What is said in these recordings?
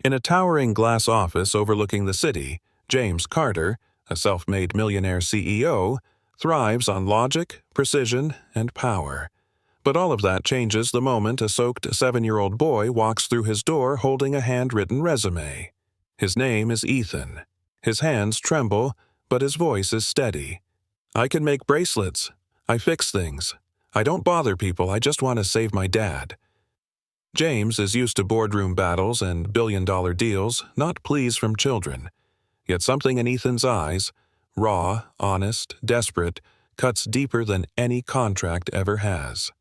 In a towering glass office overlooking the city, James Carter, a self-made millionaire CEO, thrives on logic, precision, and power. But all of that changes the moment a soaked 7-year-old boy walks through his door holding a handwritten resume. His name is Ethan. His hands tremble, but his voice is steady. "I can make bracelets. I fix things. I don't bother people, I just want to save my dad." James is used to boardroom battles and billion-dollar deals, not pleas from children. Yet something in Ethan's eyes, raw, honest, desperate, cuts deeper than any contract ever has.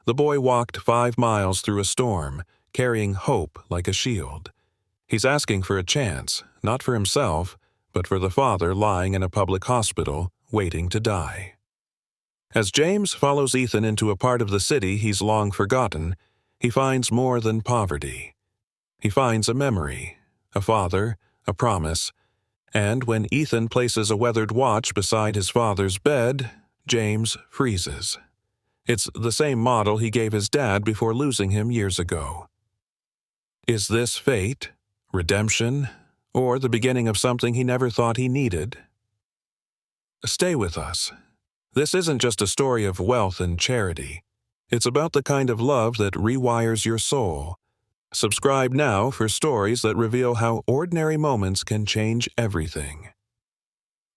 The boy walked 5 miles through a storm, carrying hope like a shield. He's asking for a chance, not for himself, but for the father lying in a public hospital, waiting to die. As James follows Ethan into a part of the city he's long forgotten, he finds more than poverty. He finds a memory, a father, a promise, and when Ethan places a weathered watch beside his father's bed, James freezes. It's the same model he gave his dad before losing him years ago. Is this fate, redemption, or the beginning of something he never thought he needed? Stay with us. This isn't just a story of wealth and charity. It's about the kind of love that rewires your soul. Subscribe now for stories that reveal how ordinary moments can change everything.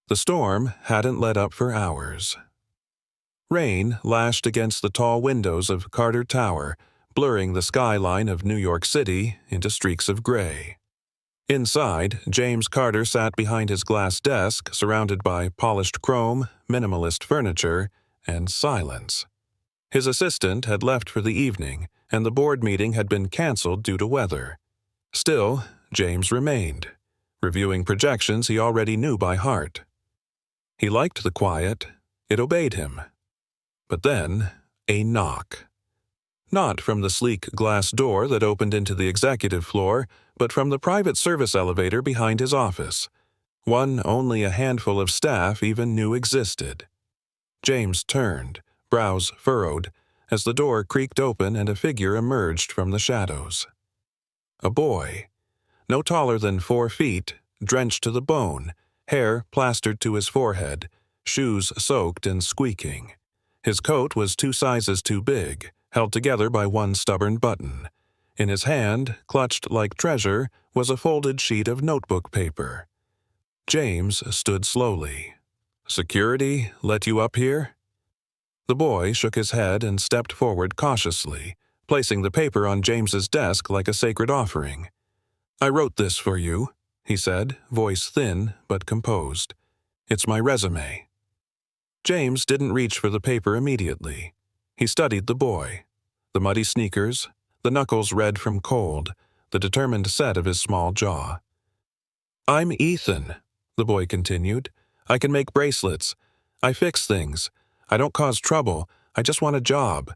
The storm hadn't let up for hours. Rain lashed against the tall windows of Carter Tower, blurring the skyline of New York City into streaks of gray. Inside, James Carter sat behind his glass desk, surrounded by polished chrome, minimalist furniture, and silence. His assistant had left for the evening, and the board meeting had been canceled due to weather. Still, James remained, reviewing projections he already knew by heart. He liked the quiet. It obeyed him. But then, a knock. Not from the sleek glass door that opened into the executive floor, but from the private service elevator behind his office, one only a handful of staff even knew existed. James turned, brows furrowed, as the door creaked open and a figure emerged from the shadows. A boy, no taller than 4 feet, drenched to the bone, hair plastered to his forehead, shoes soaked and squeaking. His coat was 2 sizes too big, held together by one stubborn button. In his hand, clutched like treasure, was a folded sheet of notebook paper. James stood slowly. "Security let you up here?" The boy shook his head and stepped forward cautiously, placing the paper on James's desk like a sacred offering. "I wrote this for you," he said, voice thin but composed. "It's my resume." James didn't reach for the paper immediately. He studied the boy. The muddy sneakers, the knuckles red from cold, the determined set of his small jaw. "I'm Ethan," the boy continued. "I can make bracelets. I fix things. I don't cause trouble. I just want a job.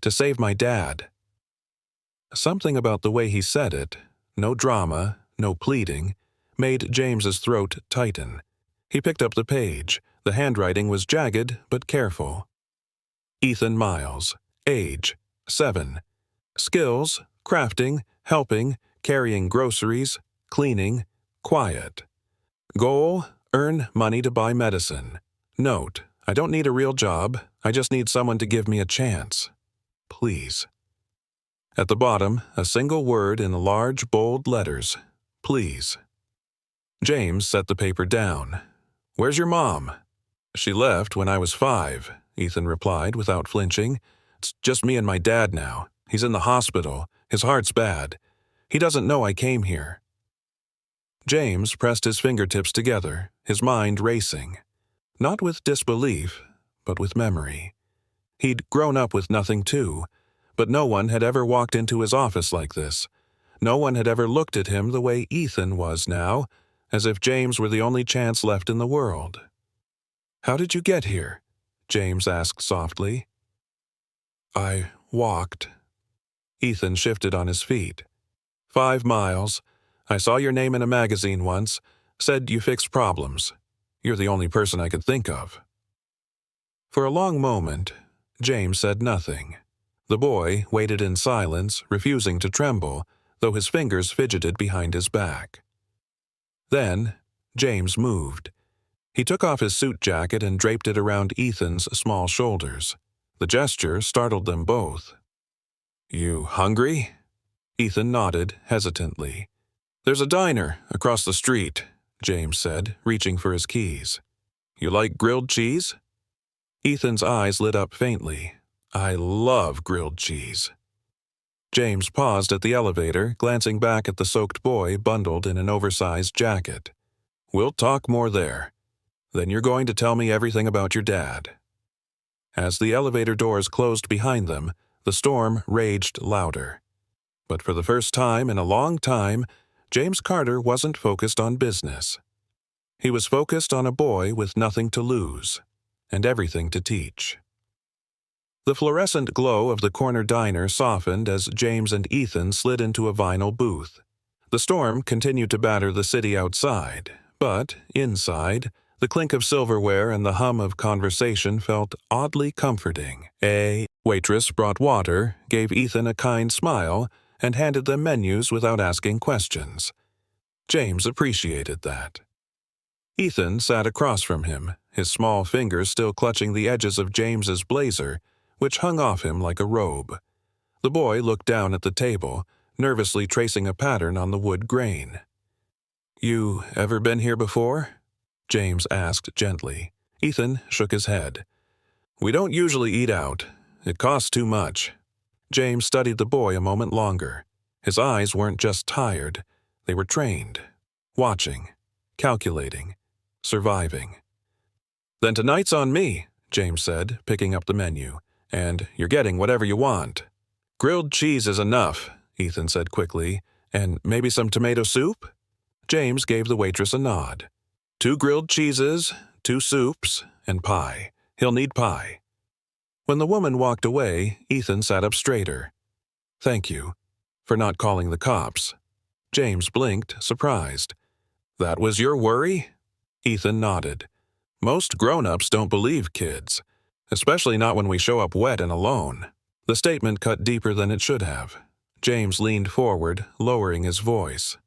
To save my dad." Something about the way he said it, no drama, no pleading, made James's throat tighten. He picked up the page. The handwriting was jagged but careful. Ethan Miles. Age, 7. Skills, crafting, helping, carrying groceries, cleaning, quiet. Goal, earn money to buy medicine. Note, I don't need a real job. I just need someone to give me a chance. Please. At the bottom, a single word in large, bold letters. Please. James set the paper down. "Where's your mom?" "She left when I was 5, Ethan replied without flinching. "It's just me and my dad now. He's in the hospital. His heart's bad. He doesn't know I came here." James pressed his fingertips together, his mind racing. Not with disbelief, but with memory. He'd grown up with nothing too, but no one had ever walked into his office like this. No one had ever looked at him the way Ethan was now, as if James were the only chance left in the world. "How did you get here?" James asked softly. "I walked." Ethan shifted on his feet. 5 miles. I saw your name in a magazine once. Said you fixed problems. You're the only person I could think of." For a long moment, James said nothing. The boy waited in silence, refusing to tremble, though his fingers fidgeted behind his back. Then, James moved. He took off his suit jacket and draped it around Ethan's small shoulders. The gesture startled them both. "You hungry?" Ethan nodded hesitantly. "There's a diner across the street," James said, reaching for his keys. "You like grilled cheese?" Ethan's eyes lit up faintly. "I love grilled cheese." James paused at the elevator, glancing back at the soaked boy bundled in an oversized jacket. "We'll talk more there. Then you're going to tell me everything about your dad." As the elevator doors closed behind them, the storm raged louder. But for the first time in a long time, James Carter wasn't focused on business. He was focused on a boy with nothing to lose and everything to teach. The fluorescent glow of the corner diner softened as James and Ethan slid into a vinyl booth. The storm continued to batter the city outside, but inside, the clink of silverware and the hum of conversation felt oddly comforting. A waitress brought water, gave Ethan a kind smile, and handed them menus without asking questions. James appreciated that. Ethan sat across from him, his small fingers still clutching the edges of James's blazer, which hung off him like a robe. The boy looked down at the table, nervously tracing a pattern on the wood grain. "You ever been here before?" James asked gently. Ethan shook his head. "We don't usually eat out. It costs too much." James studied the boy a moment longer. His eyes weren't just tired. They were trained. Watching. Calculating. Surviving. "Then tonight's on me," James said, picking up the menu. "And you're getting whatever you want." "Grilled cheese is enough," Ethan said quickly. "And maybe some tomato soup?" James gave the waitress a nod. "2 grilled cheeses, 2 soups, and pie. He'll need pie." When the woman walked away, Ethan sat up straighter. "Thank you. For not calling the cops." James blinked, surprised. "That was your worry?" Ethan nodded. "Most grown-ups don't believe kids, especially not when we show up wet and alone." The statement cut deeper than it should have. James leaned forward, lowering his voice.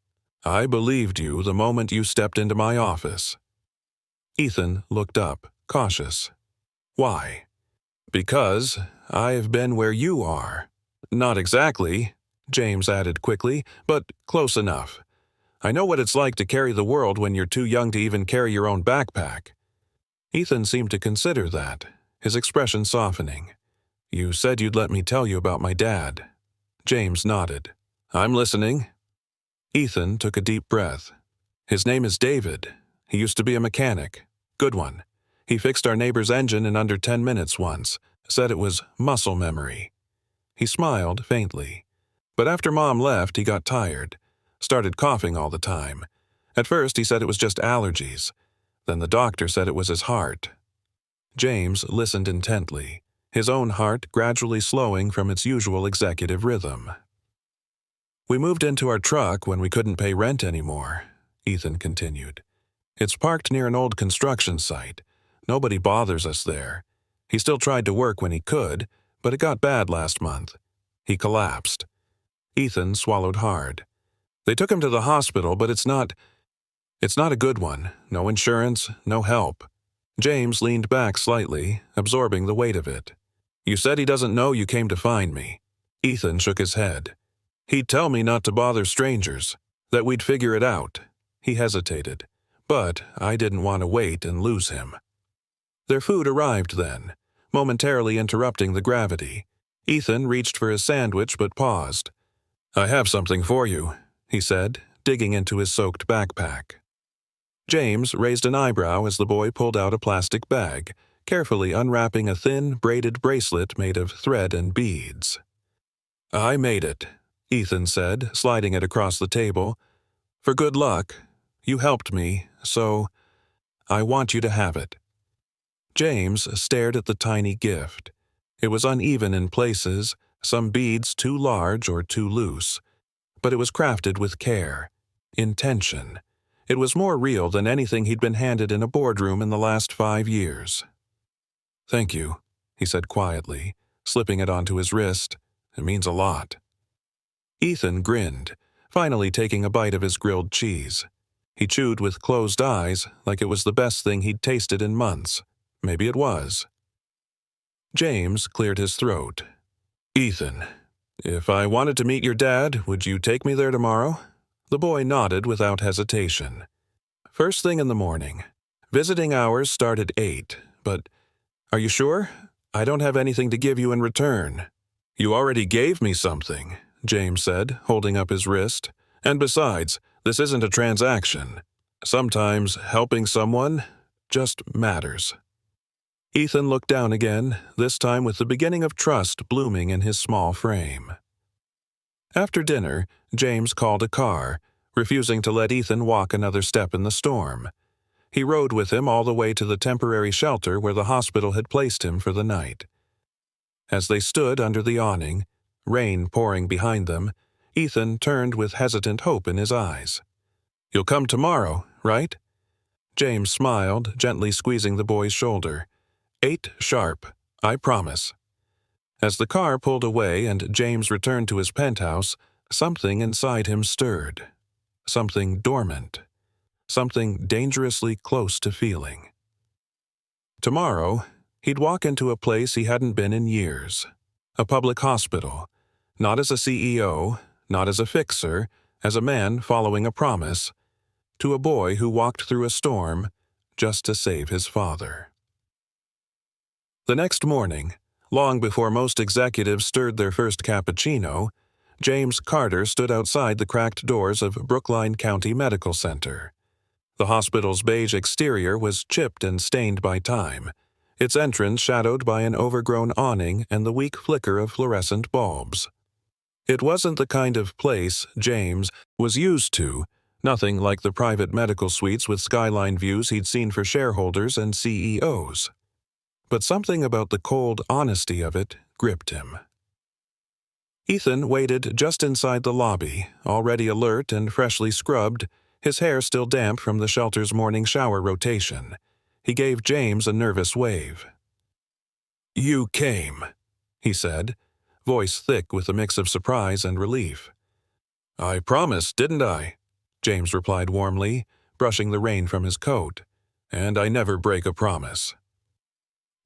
"I believed you the moment you stepped into my office." Ethan looked up, cautious. "Why?" "Because I've been where you are." "Not exactly," James added quickly, "but close enough. I know what it's like to carry the world when you're too young to even carry your own backpack." Ethan seemed to consider that, his expression softening. "You said you'd let me tell you about my dad." James nodded. "I'm listening." Ethan took a deep breath. "His name is David. He used to be a mechanic. Good one. He fixed our neighbor's engine in under 10 minutes once, said it was muscle memory." He smiled faintly. "But after Mom left, he got tired. Started coughing all the time. At first, he said it was just allergies. Then the doctor said it was his heart." James listened intently, his own heart gradually slowing from its usual executive rhythm. "We moved into our truck when we couldn't pay rent anymore," Ethan continued. "It's parked near an old construction site. Nobody bothers us there. He still tried to work when he could, but it got bad last month. He collapsed." Ethan swallowed hard. "They took him to the hospital, but it's not a good one. No insurance, no help." James leaned back slightly, absorbing the weight of it. "You said he doesn't know you came to find me." Ethan shook his head. "He'd tell me not to bother strangers, that we'd figure it out." He hesitated. "But I didn't want to wait and lose him." Their food arrived then, momentarily interrupting the gravity. Ethan reached for his sandwich but paused. "I have something for you," he said, digging into his soaked backpack. James raised an eyebrow as the boy pulled out a plastic bag, carefully unwrapping a thin, braided bracelet made of thread and beads. "I made it," Ethan said, sliding it across the table. "For good luck. You helped me, so I want you to have it." James stared at the tiny gift. It was uneven in places, some beads too large or too loose, but it was crafted with care, intention. It was more real than anything he'd been handed in a boardroom in the last 5 years. "Thank you," he said quietly, slipping it onto his wrist. "It means a lot." Ethan grinned, finally taking a bite of his grilled cheese. He chewed with closed eyes, like it was the best thing he'd tasted in months. Maybe it was. James cleared his throat. "Ethan, if I wanted to meet your dad, would you take me there tomorrow?" The boy nodded without hesitation. "First thing in the morning. Visiting hours start at 8, but are you sure? I don't have anything to give you in return." "You already gave me something," James said, holding up his wrist. "And besides, this isn't a transaction. Sometimes helping someone just matters." Ethan looked down again, this time with the beginning of trust blooming in his small frame. After dinner, James called a car, refusing to let Ethan walk another step in the storm. He rode with him all the way to the temporary shelter where the hospital had placed him for the night. As they stood under the awning, rain pouring behind them, Ethan turned with hesitant hope in his eyes. "You'll come tomorrow, right?" James smiled, gently squeezing the boy's shoulder. 8 sharp, I promise." As the car pulled away and James returned to his penthouse, something inside him stirred. Something dormant. Something dangerously close to feeling. Tomorrow, he'd walk into a place he hadn't been in years. A public hospital. Not as a CEO, not as a fixer, as a man following a promise, to a boy who walked through a storm just to save his father. The next morning, long before most executives stirred their first cappuccino, James Carter stood outside the cracked doors of Brookline County Medical Center. The hospital's beige exterior was chipped and stained by time, its entrance shadowed by an overgrown awning and the weak flicker of fluorescent bulbs. It wasn't the kind of place James was used to, nothing like the private medical suites with skyline views he'd seen for shareholders and CEOs. But something about the cold honesty of it gripped him. Ethan waited just inside the lobby, already alert and freshly scrubbed, his hair still damp from the shelter's morning shower rotation. He gave James a nervous wave. "You came," he said, voice thick with a mix of surprise and relief. "I promised, didn't I?" James replied warmly, brushing the rain from his coat. "And I never break a promise."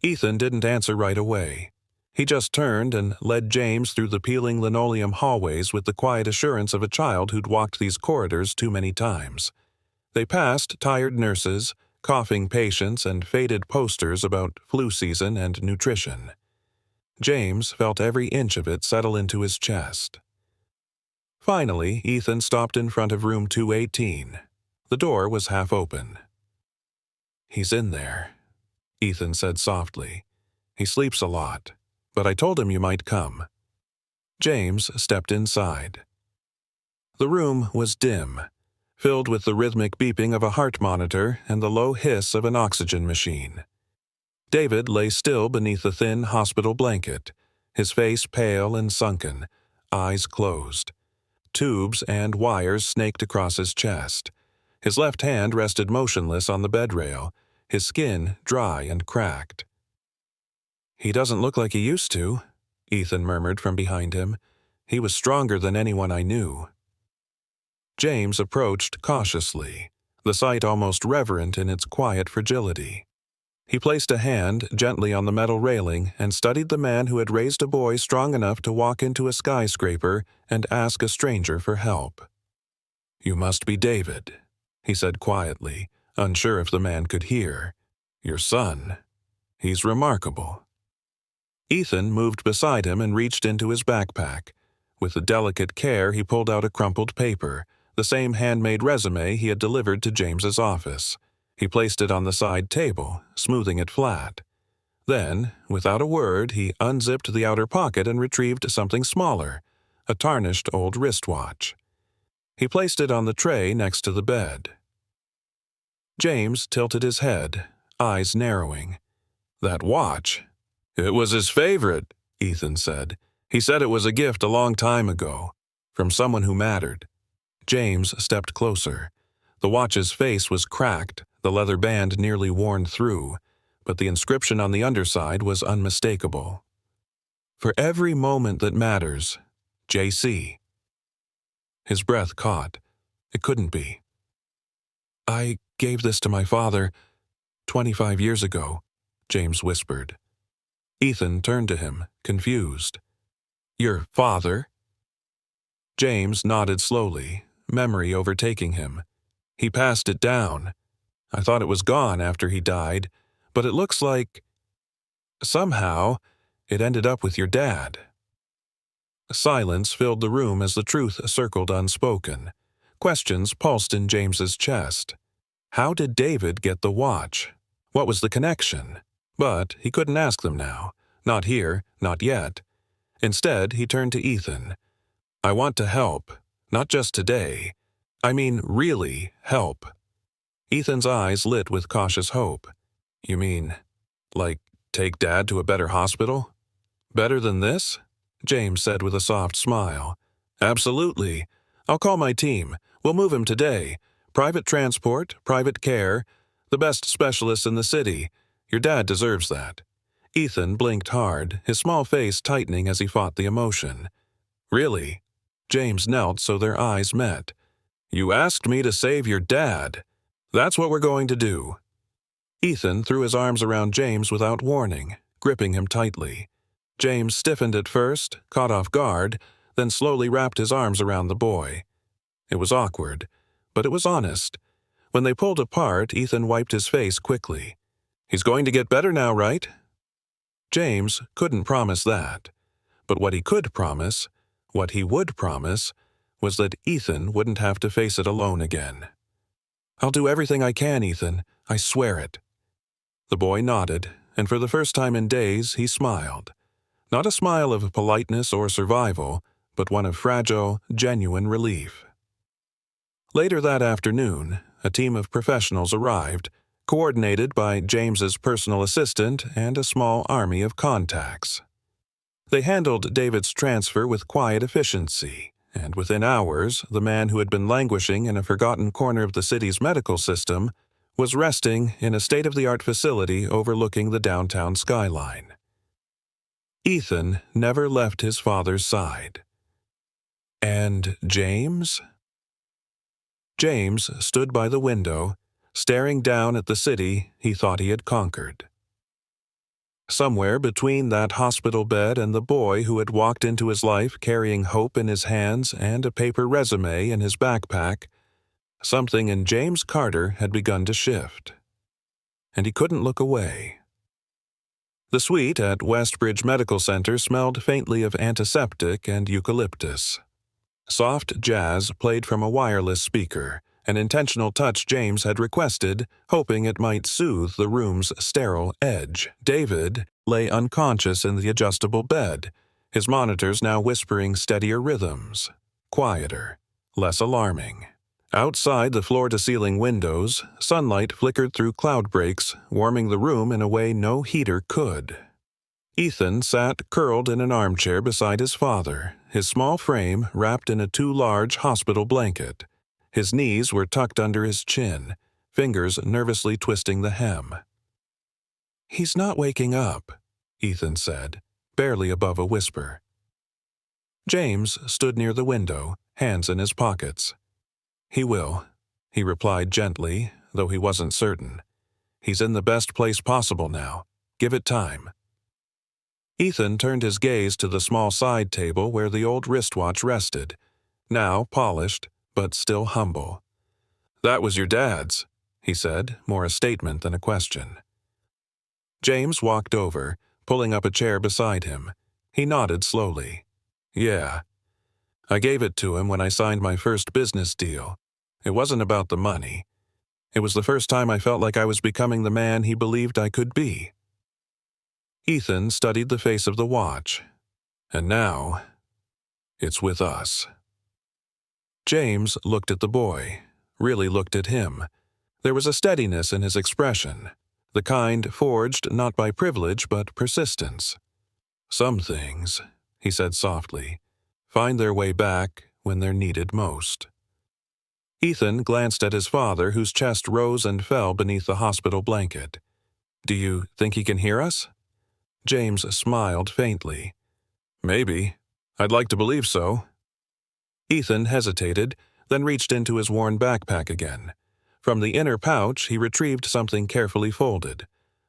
Ethan didn't answer right away. He just turned and led James through the peeling linoleum hallways with the quiet assurance of a child who'd walked these corridors too many times. They passed tired nurses, coughing patients, and faded posters about flu season and nutrition. James felt every inch of it settle into his chest. Finally, Ethan stopped in front of room 218. The door was half open. "He's in there," Ethan said softly. "He sleeps a lot, but I told him you might come." James stepped inside. The room was dim, filled with the rhythmic beeping of a heart monitor and the low hiss of an oxygen machine. David lay still beneath the thin hospital blanket, his face pale and sunken, eyes closed. Tubes and wires snaked across his chest. His left hand rested motionless on the bed rail, his skin dry and cracked. "He doesn't look like he used to," Ethan murmured from behind him. "He was stronger than anyone I knew." James approached cautiously, the sight almost reverent in its quiet fragility. He placed a hand gently on the metal railing and studied the man who had raised a boy strong enough to walk into a skyscraper and ask a stranger for help. "You must be David," he said quietly, unsure if the man could hear. "Your son. He's remarkable." Ethan moved beside him and reached into his backpack. With delicate care, he pulled out a crumpled paper, the same handmade resume he had delivered to James's office. He placed it on the side table, smoothing it flat. Then, without a word, he unzipped the outer pocket and retrieved something smaller, a tarnished old wristwatch. He placed it on the tray next to the bed. James tilted his head, eyes narrowing. "That watch? It was his favorite," Ethan said. "He said it was a gift a long time ago, from someone who mattered." James stepped closer. The watch's face was cracked, the leather band nearly worn through, but the inscription on the underside was unmistakable. "For every moment that matters, J.C." His breath caught. It couldn't be. "I gave this to my father 25 years ago," James whispered. Ethan turned to him, confused. "Your father?" James nodded slowly, memory overtaking him. "He passed it down. I thought it was gone after he died, but it looks like somehow it ended up with your dad." Silence filled the room as the truth circled unspoken. Questions pulsed in James's chest. How did David get the watch? What was the connection? But he couldn't ask them now. Not here, not yet. Instead, he turned to Ethan. "I want to help. Not just today. I mean, really help." Ethan's eyes lit with cautious hope. "You mean, like, take Dad to a better hospital? Better than this?" James said with a soft smile. "Absolutely. I'll call my team. We'll move him today. Private transport, private care, the best specialists in the city. Your dad deserves that." Ethan blinked hard, his small face tightening as he fought the emotion. "Really?" James knelt so their eyes met. "You asked me to save your dad. That's what we're going to do." Ethan threw his arms around James without warning, gripping him tightly. James stiffened at first, caught off guard, then slowly wrapped his arms around the boy. It was awkward, but it was honest. When they pulled apart, Ethan wiped his face quickly. "He's going to get better now, right?" James couldn't promise that. But what he could promise, what he would promise, was that Ethan wouldn't have to face it alone again. "I'll do everything I can, Ethan. I swear it." The boy nodded, and for the first time in days, he smiled. Not a smile of politeness or survival, but one of fragile, genuine relief. Later that afternoon, a team of professionals arrived, coordinated by James's personal assistant and a small army of contacts. They handled David's transfer with quiet efficiency, and within hours, the man who had been languishing in a forgotten corner of the city's medical system was resting in a state-of-the-art facility overlooking the downtown skyline. Ethan never left his father's side. And James? James stood by the window, staring down at the city he thought he had conquered. Somewhere between that hospital bed and the boy who had walked into his life carrying hope in his hands and a paper resume in his backpack, something in James Carter had begun to shift. And he couldn't look away. The suite at Westbridge Medical Center smelled faintly of antiseptic and eucalyptus. Soft jazz played from a wireless speaker, an intentional touch James had requested, hoping it might soothe the room's sterile edge. David lay unconscious in the adjustable bed, his monitors now whispering steadier rhythms, quieter, less alarming. Outside the floor-to-ceiling windows, sunlight flickered through cloud breaks, warming the room in a way no heater could. Ethan sat curled in an armchair beside his father, his small frame wrapped in a too large hospital blanket. His knees were tucked under his chin, fingers nervously twisting the hem. "He's not waking up," Ethan said, barely above a whisper. James stood near the window, hands in his pockets. "He will," he replied gently, though he wasn't certain. "He's in the best place possible now. Give it time." Ethan turned his gaze to the small side table where the old wristwatch rested, now polished, but still humble. "That was your dad's," he said, more a statement than a question. James walked over, pulling up a chair beside him. He nodded slowly. "Yeah. I gave it to him when I signed my first business deal. It wasn't about the money. It was the first time I felt like I was becoming the man he believed I could be." Ethan studied the face of the watch. "And now, it's with us." James looked at the boy, really looked at him. There was a steadiness in his expression, the kind forged not by privilege but persistence. "Some things," he said softly, "find their way back when they're needed most." Ethan glanced at his father, whose chest rose and fell beneath the hospital blanket. "Do you think he can hear us?" James smiled faintly. "Maybe. I'd like to believe so." Ethan hesitated, then reached into his worn backpack again. From the inner pouch, he retrieved something carefully folded.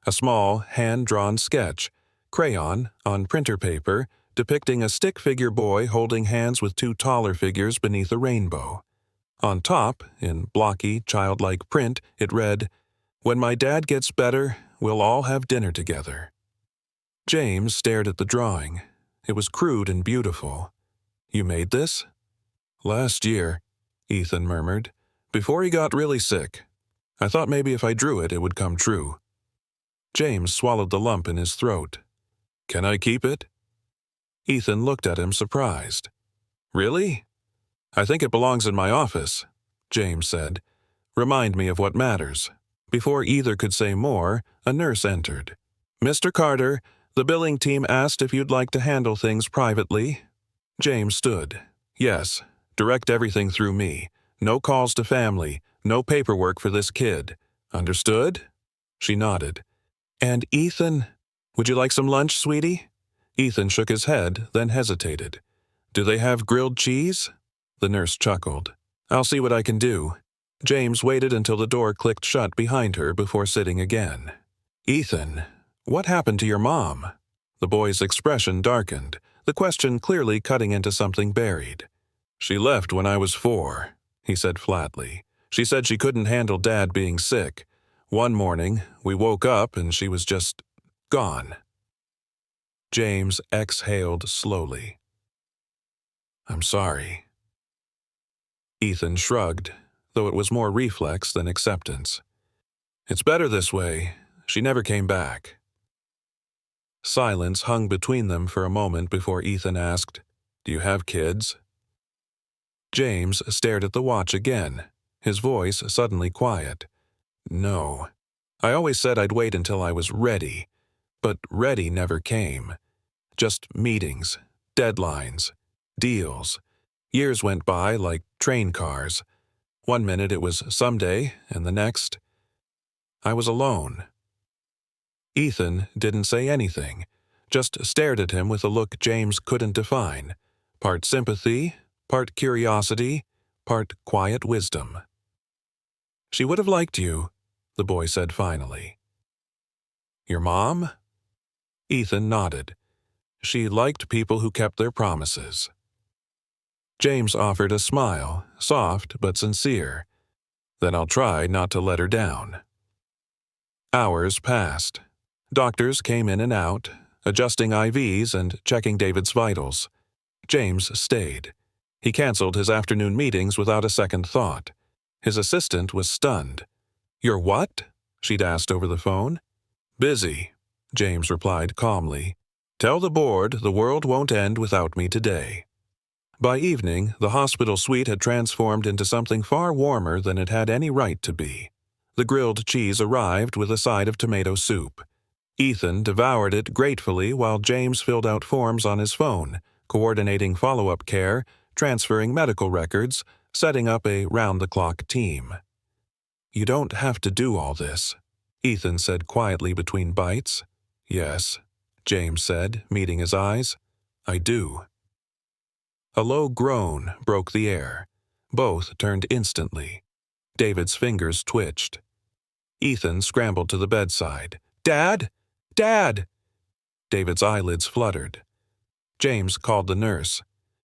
A small, hand-drawn sketch, crayon, on printer paper, depicting a stick figure boy holding hands with two taller figures beneath a rainbow. On top, in blocky, childlike print, it read, "When my dad gets better, we'll all have dinner together." James stared at the drawing. It was crude and beautiful. "You made this?" "Last year," Ethan murmured, "before he got really sick. I thought maybe if I drew it, it would come true." James swallowed the lump in his throat. "Can I keep it?" Ethan looked at him surprised. "Really?" "I think it belongs in my office," James said. "Remind me of what matters." Before either could say more, a nurse entered. "Mr. Carter, the billing team asked if you'd like to handle things privately." James stood. "Yes, direct everything through me. No calls to family, no paperwork for this kid. Understood?" She nodded. "And Ethan, would you like some lunch, sweetie?" Ethan shook his head, then hesitated. "Do they have grilled cheese?" The nurse chuckled. "I'll see what I can do." James waited until the door clicked shut behind her before sitting again. "Ethan, what happened to your mom?" The boy's expression darkened, the question clearly cutting into something buried. "She left when I was 4, he said flatly. "She said she couldn't handle Dad being sick. One morning, we woke up and she was just gone." James exhaled slowly. "I'm sorry." Ethan shrugged, though it was more reflex than acceptance. "It's better this way. She never came back." Silence hung between them for a moment before Ethan asked, "Do you have kids?" James stared at the watch again, his voice suddenly quiet. "No. I always said I'd wait until I was ready, but ready never came. Just meetings, deadlines, deals. Years went by like train cars. One minute it was someday, and the next, I was alone." Ethan didn't say anything, just stared at him with a look James couldn't define, part sympathy, part curiosity, part quiet wisdom. "She would have liked you," the boy said finally. "Your mom?" Ethan nodded. "She liked people who kept their promises." James offered a smile, soft but sincere. "Then I'll try not to let her down." Hours passed. Doctors came in and out, adjusting IVs and checking David's vitals. James stayed. He canceled his afternoon meetings without a second thought. His assistant was stunned. "You're what?" she'd asked over the phone. "Busy," James replied calmly. "Tell the board the world won't end without me today." By evening, the hospital suite had transformed into something far warmer than it had any right to be. The grilled cheese arrived with a side of tomato soup. Ethan devoured it gratefully while James filled out forms on his phone, coordinating follow-up care, transferring medical records, setting up a round-the-clock team. "You don't have to do all this," Ethan said quietly between bites. "Yes," James said, meeting his eyes. "I do." A low groan broke the air. Both turned instantly. David's fingers twitched. Ethan scrambled to the bedside. "Dad! Dad!" David's eyelids fluttered. James called the nurse.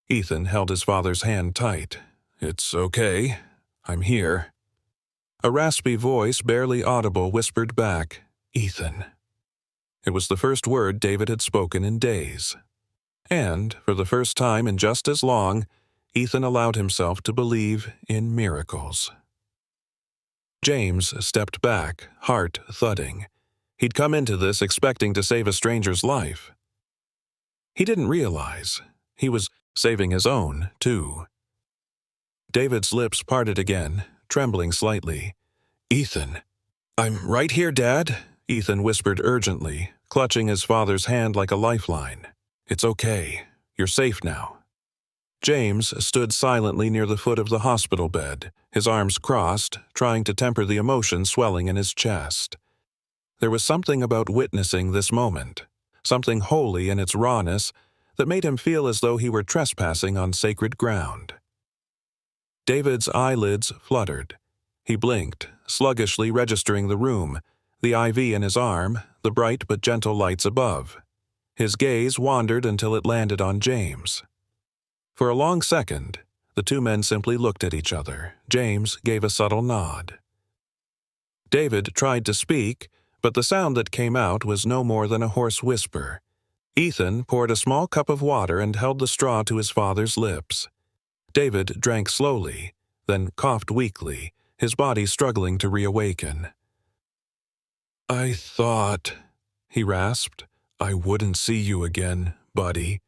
Ethan held his father's hand tight. "It's okay. I'm here." A raspy voice, barely audible, whispered back, "Ethan." It was the first word David had spoken in days. And, for the first time in just as long, Ethan allowed himself to believe in miracles. James stepped back, heart thudding. He'd come into this expecting to save a stranger's life. He didn't realize he was saving his own, too. David's lips parted again, trembling slightly. "Ethan." "I'm right here, Dad," Ethan whispered urgently, clutching his father's hand like a lifeline. "It's okay. You're safe now." James stood silently near the foot of the hospital bed, his arms crossed, trying to temper the emotion swelling in his chest. There was something about witnessing this moment, something holy in its rawness, that made him feel as though he were trespassing on sacred ground. David's eyelids fluttered. He blinked, sluggishly registering the room, the IV in his arm, the bright but gentle lights above. His gaze wandered until it landed on James. For a long second, the two men simply looked at each other. James gave a subtle nod. David tried to speak, but the sound that came out was no more than a hoarse whisper. Ethan poured a small cup of water and held the straw to his father's lips. David drank slowly, then coughed weakly, his body struggling to reawaken. "I thought," he rasped, "I wouldn't see you again, buddy."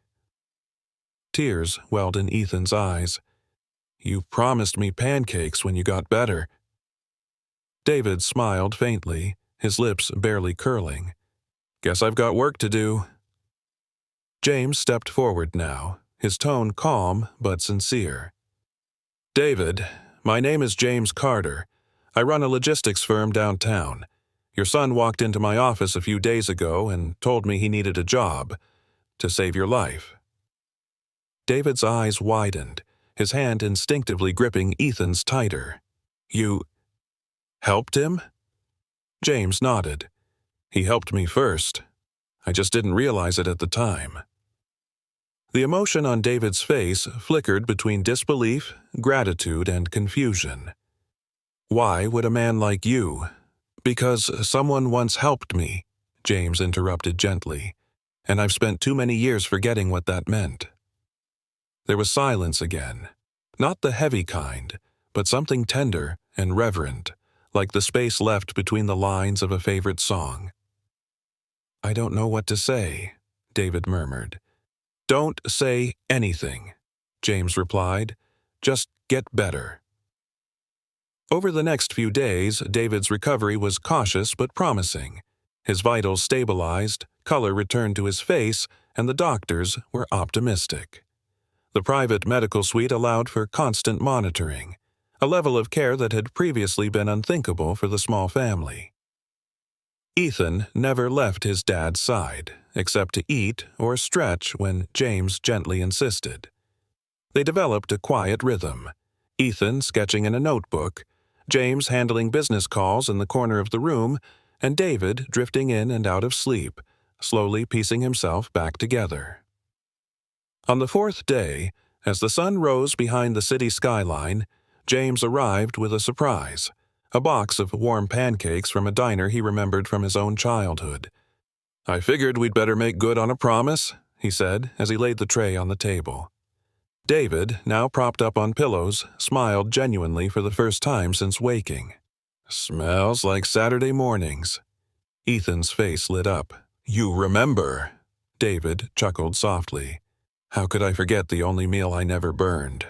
Tears welled in Ethan's eyes. "You promised me pancakes when you got better." David smiled faintly, his lips barely curling. "Guess I've got work to do." James stepped forward now, his tone calm but sincere. "David, my name is James Carter. I run a logistics firm downtown. Your son walked into my office a few days ago and told me he needed a job to save your life." David's eyes widened, his hand instinctively gripping Ethan's tighter. "You helped him?" James nodded. "He helped me first. I just didn't realize it at the time." The emotion on David's face flickered between disbelief, gratitude, and confusion. "Why would a man like you—" "Because someone once helped me," James interrupted gently, "and I've spent too many years forgetting what that meant." There was silence again. Not the heavy kind, but something tender and reverent, like the space left between the lines of a favorite song. "I don't know what to say," David murmured. "Don't say anything," James replied. "Just get better." Over the next few days, David's recovery was cautious but promising. His vitals stabilized, color returned to his face, and the doctors were optimistic. The private medical suite allowed for constant monitoring, a level of care that had previously been unthinkable for the small family. Ethan never left his dad's side, except to eat or stretch when James gently insisted. They developed a quiet rhythm, Ethan sketching in a notebook, James handling business calls in the corner of the room, and David drifting in and out of sleep, slowly piecing himself back together. On the fourth day, as the sun rose behind the city skyline, James arrived with a surprise, a box of warm pancakes from a diner he remembered from his own childhood. "I figured we'd better make good on a promise," he said as he laid the tray on the table. David, now propped up on pillows, smiled genuinely for the first time since waking. "Smells like Saturday mornings." Ethan's face lit up. "You remember?" David chuckled softly. "How could I forget the only meal I never burned?"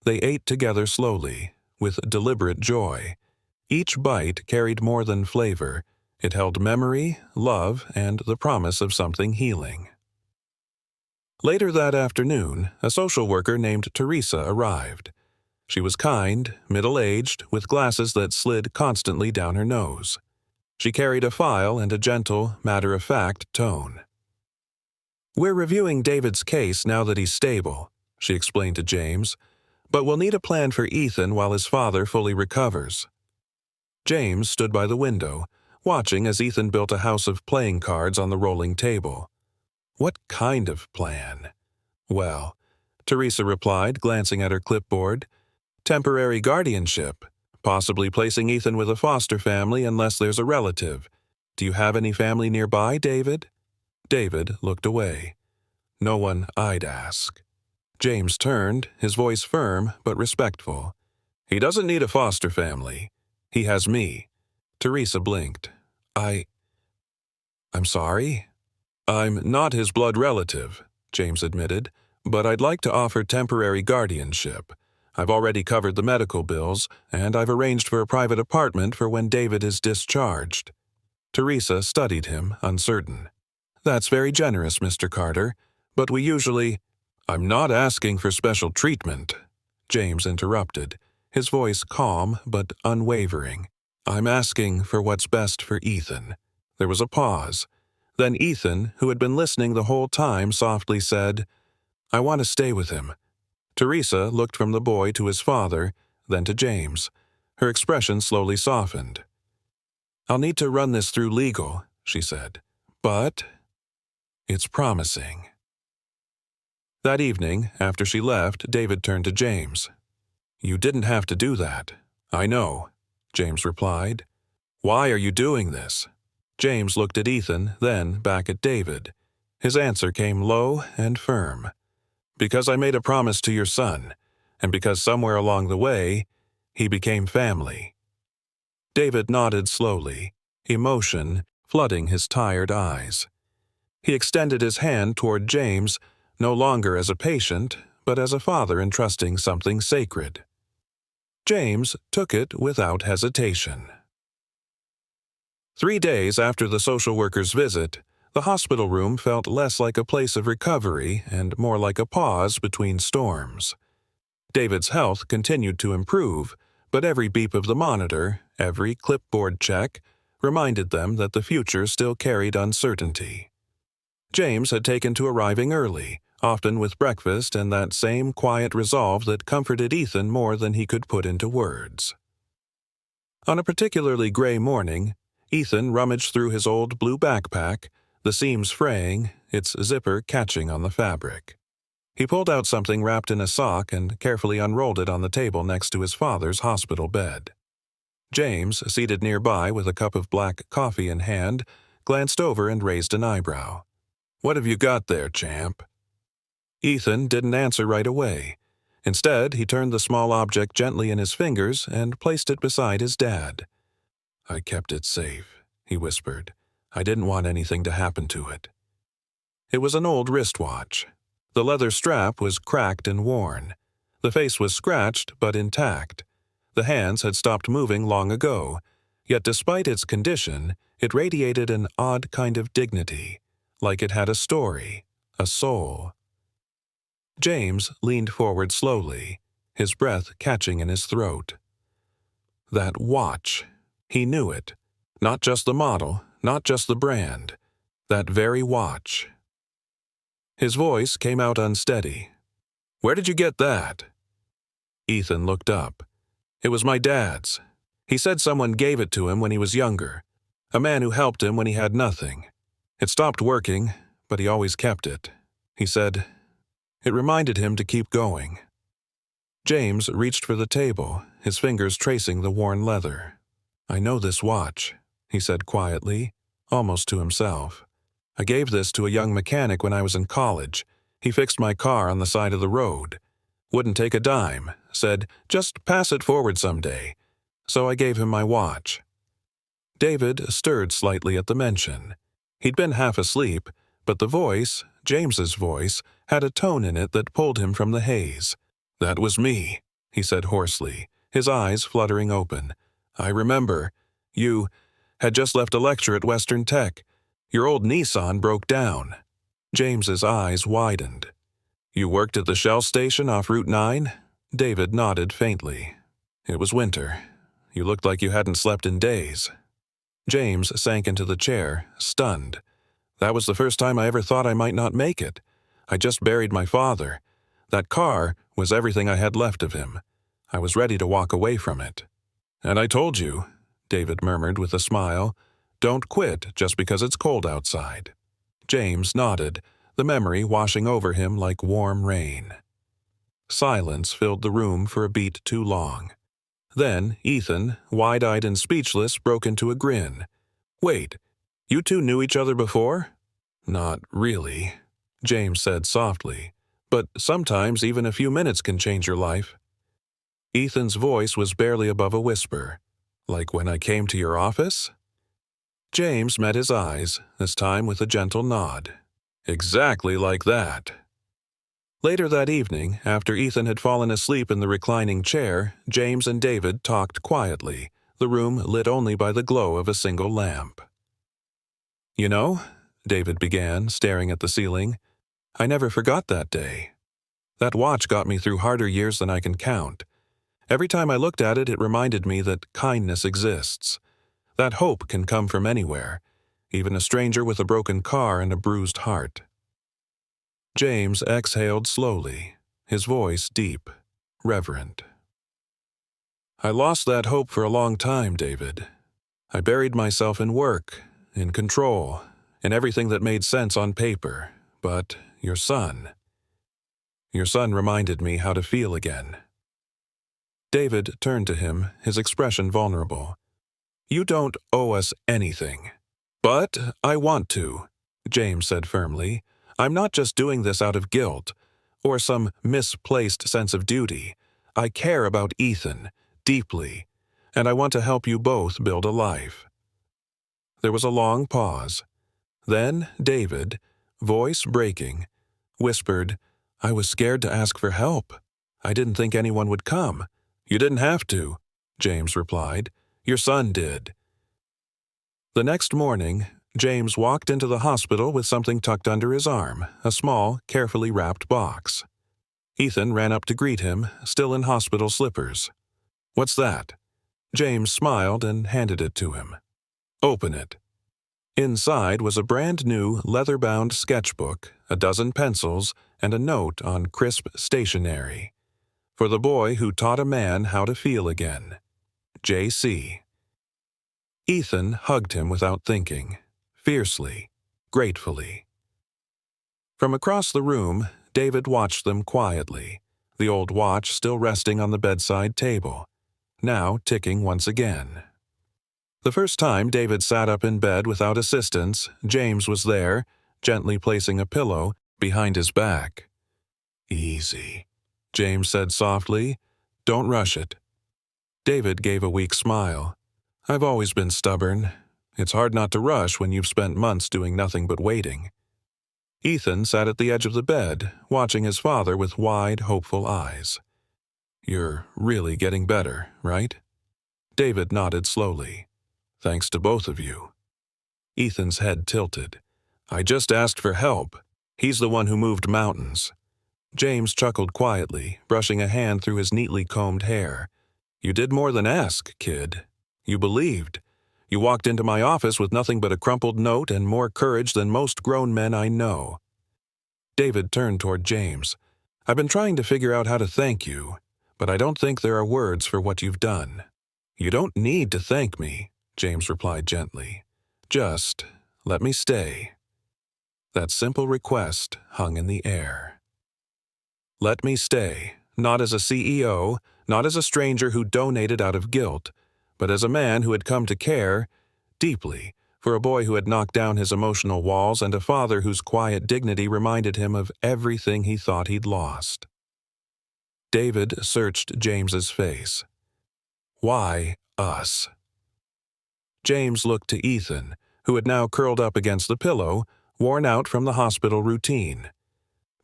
They ate together slowly, with deliberate joy. Each bite carried more than flavor. It held memory, love, and the promise of something healing. Later that afternoon, a social worker named Teresa arrived. She was kind, middle-aged, with glasses that slid constantly down her nose. She carried a file and a gentle, matter-of-fact tone. "We're reviewing David's case now that he's stable," she explained to James, "but we'll need a plan for Ethan while his father fully recovers." James stood by the window, watching as Ethan built a house of playing cards on the rolling table. What kind of plan? "Well," Teresa replied, glancing at her clipboard, "temporary guardianship, possibly placing Ethan with a foster family unless there's a relative. Do you have any family nearby, David?" David looked away. "No one I'd ask." James turned, his voice firm but respectful. "He doesn't need a foster family. He has me." Teresa blinked. I'm sorry?" "I'm not his blood relative," James admitted, "but I'd like to offer temporary guardianship. I've already covered the medical bills, and I've arranged for a private apartment for when David is discharged." Teresa studied him, uncertain. "That's very generous, Mr. Carter, but we usually—" "I'm not asking for special treatment," James interrupted, his voice calm but unwavering. "I'm asking for what's best for Ethan." There was a pause. Then Ethan, who had been listening the whole time, softly said, "I want to stay with him." Teresa looked from the boy to his father, then to James. Her expression slowly softened. "I'll need to run this through legal," she said. "But it's promising." That evening, after she left, David turned to James. "You didn't have to do that." "I know," James replied. "Why are you doing this?" James looked at Ethan, then back at David. His answer came low and firm. "Because I made a promise to your son, and because somewhere along the way, he became family." David nodded slowly, emotion flooding his tired eyes. He extended his hand toward James, no longer as a patient, but as a father entrusting something sacred. James took it without hesitation. 3 days after the social worker's visit, the hospital room felt less like a place of recovery and more like a pause between storms. David's health continued to improve, but every beep of the monitor, every clipboard check, reminded them that the future still carried uncertainty. James had taken to arriving early, often with breakfast and that same quiet resolve that comforted Ethan more than he could put into words. On a particularly gray morning, Ethan rummaged through his old blue backpack, the seams fraying, its zipper catching on the fabric. He pulled out something wrapped in a sock and carefully unrolled it on the table next to his father's hospital bed. James, seated nearby with a cup of black coffee in hand, glanced over and raised an eyebrow. "What have you got there, champ?" Ethan didn't answer right away. Instead, he turned the small object gently in his fingers and placed it beside his dad. "I kept it safe," he whispered. "I didn't want anything to happen to it." It was an old wristwatch. The leather strap was cracked and worn. The face was scratched but intact. The hands had stopped moving long ago, yet despite its condition, it radiated an odd kind of dignity, like it had a story, a soul. James leaned forward slowly, his breath catching in his throat. That watch. He knew it. Not just the model, not just the brand. That very watch. His voice came out unsteady. "Where did you get that?" Ethan looked up. "It was my dad's. He said someone gave it to him when he was younger. A man who helped him when he had nothing. It stopped working, but he always kept it. He said it reminded him to keep going." James reached for the table, his fingers tracing the worn leather. "I know this watch," he said quietly, almost to himself. "I gave this to a young mechanic when I was in college. He fixed my car on the side of the road. Wouldn't take a dime, said, 'Just pass it forward someday.' So I gave him my watch." David stirred slightly at the mention. He'd been half asleep, but the voice, James's voice, had a tone in it that pulled him from the haze. "That was me," he said hoarsely, his eyes fluttering open. "I remember. You had just left a lecture at Western Tech. Your old Nissan broke down." James's eyes widened. "You worked at the Shell station off Route 9? David nodded faintly. "It was winter. You looked like you hadn't slept in days." James sank into the chair, stunned. "That was the first time I ever thought I might not make it. I just buried my father. That car was everything I had left of him. I was ready to walk away from it." "And I told you," David murmured with a smile, "don't quit just because it's cold outside." James nodded, the memory washing over him like warm rain. Silence filled the room for a beat too long. Then Ethan, wide-eyed and speechless, broke into a grin. "Wait, you two knew each other before?" "Not really," James said softly. "But sometimes even a few minutes can change your life." Ethan's voice was barely above a whisper. "Like when I came to your office?" James met his eyes, this time with a gentle nod. "Exactly like that." Later that evening, after Ethan had fallen asleep in the reclining chair, James and David talked quietly, the room lit only by the glow of a single lamp. "You know," David began, staring at the ceiling, "I never forgot that day. That watch got me through harder years than I can count. Every time I looked at it, it reminded me that kindness exists. That hope can come from anywhere, even a stranger with a broken car and a bruised heart." James exhaled slowly, his voice deep, reverent. "I lost that hope for a long time, David. I buried myself in work, in control, in everything that made sense on paper. But your son reminded me how to feel again." David turned to him, his expression vulnerable. "You don't owe us anything." "But I want to," James said firmly. "I'm not just doing this out of guilt, or some misplaced sense of duty. I care about Ethan, deeply, and I want to help you both build a life." There was a long pause. Then David, voice breaking, whispered, "I was scared to ask for help. I didn't think anyone would come." "You didn't have to," James replied. "Your son did." The next morning, James walked into the hospital with something tucked under his arm, a small, carefully wrapped box. Ethan ran up to greet him, still in hospital slippers. "What's that?" James smiled and handed it to him. "Open it." Inside was a brand-new leather-bound sketchbook, a dozen pencils, and a note on crisp stationery. "For the boy who taught a man how to feel again. J.C." Ethan hugged him without thinking, fiercely, gratefully. From across the room, David watched them quietly, the old watch still resting on the bedside table, now ticking once again. The first time David sat up in bed without assistance, James was there, gently placing a pillow behind his back. "Easy," James said softly. "Don't rush it." David gave a weak smile. "I've always been stubborn. It's hard not to rush when you've spent months doing nothing but waiting." Ethan sat at the edge of the bed, watching his father with wide, hopeful eyes. "You're really getting better, right?" David nodded slowly. "Thanks to both of you." Ethan's head tilted. "I just asked for help. He's the one who moved mountains." James chuckled quietly, brushing a hand through his neatly combed hair. "You did more than ask, kid. You believed. You walked into my office with nothing but a crumpled note and more courage than most grown men I know." David turned toward James. "I've been trying to figure out how to thank you, but I don't think there are words for what you've done." "You don't need to thank me," James replied gently. "Just let me stay." That simple request hung in the air. Let me stay, not as a CEO, not as a stranger who donated out of guilt, but as a man who had come to care, deeply, for a boy who had knocked down his emotional walls and a father whose quiet dignity reminded him of everything he thought he'd lost. David searched James's face. "Why us?" James looked to Ethan, who had now curled up against the pillow, worn out from the hospital routine.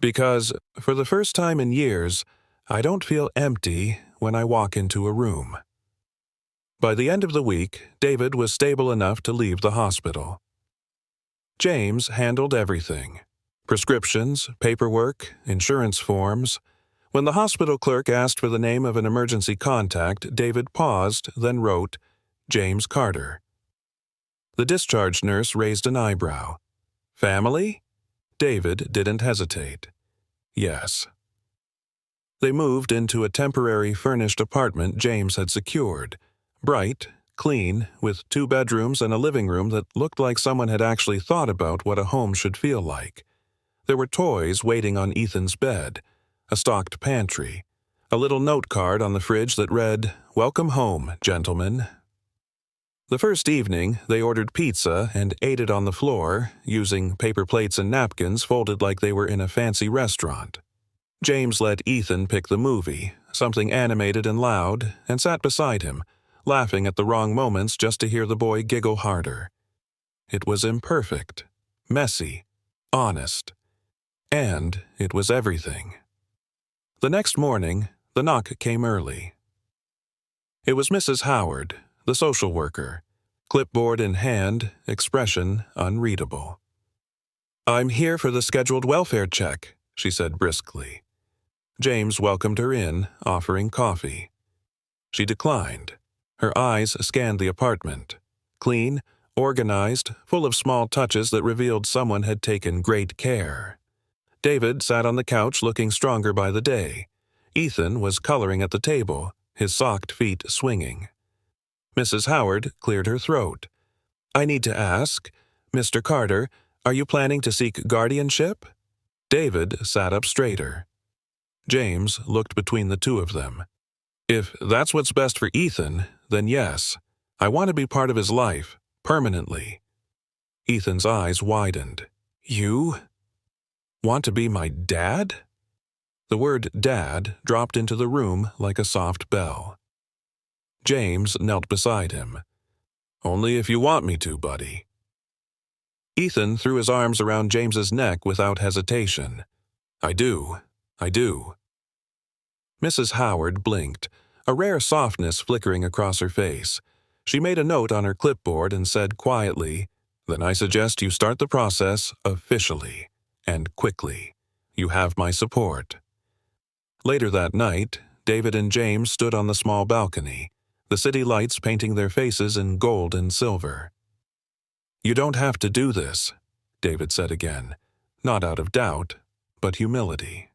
"Because, for the first time in years, I don't feel empty when I walk into a room." By the end of the week, David was stable enough to leave the hospital. James handled everything: prescriptions, paperwork, insurance forms. When the hospital clerk asked for the name of an emergency contact, David paused, then wrote, "James Carter." The discharge nurse raised an eyebrow. "Family?" David didn't hesitate. "Yes." They moved into a temporary furnished apartment James had secured. Bright, clean, with 2 bedrooms and a living room that looked like someone had actually thought about what a home should feel like. There were toys waiting on Ethan's bed, a stocked pantry, a little note card on the fridge that read, "Welcome home, gentlemen." The first evening, they ordered pizza and ate it on the floor, using paper plates and napkins folded like they were in a fancy restaurant. James let Ethan pick the movie, something animated and loud, and sat beside him, laughing at the wrong moments just to hear the boy giggle harder. It was imperfect, messy, honest, and it was everything. The next morning, the knock came early. It was Mrs. Howard, the social worker, clipboard in hand, expression unreadable. "I'm here for the scheduled welfare check," she said briskly. James welcomed her in, offering coffee. She declined. Her eyes scanned the apartment. Clean, organized, full of small touches that revealed someone had taken great care. David sat on the couch looking stronger by the day. Ethan was coloring at the table, his socked feet swinging. Mrs. Howard cleared her throat. "I need to ask, Mr. Carter, are you planning to seek guardianship?" David sat up straighter. James looked between the two of them. "If that's what's best for Ethan, then yes. I want to be part of his life, permanently." Ethan's eyes widened. "You want to be my dad?" The word dad dropped into the room like a soft bell. James knelt beside him. "Only if you want me to, buddy." Ethan threw his arms around James's neck without hesitation. I do. Mrs. Howard blinked, a rare softness flickering across her face. She made a note on her clipboard and said quietly, "Then I suggest you start the process officially, and quickly. You have my support." Later that night, David and James stood on the small balcony, the city lights painting their faces in gold and silver. "You don't have to do this," David said again, not out of doubt, but humility.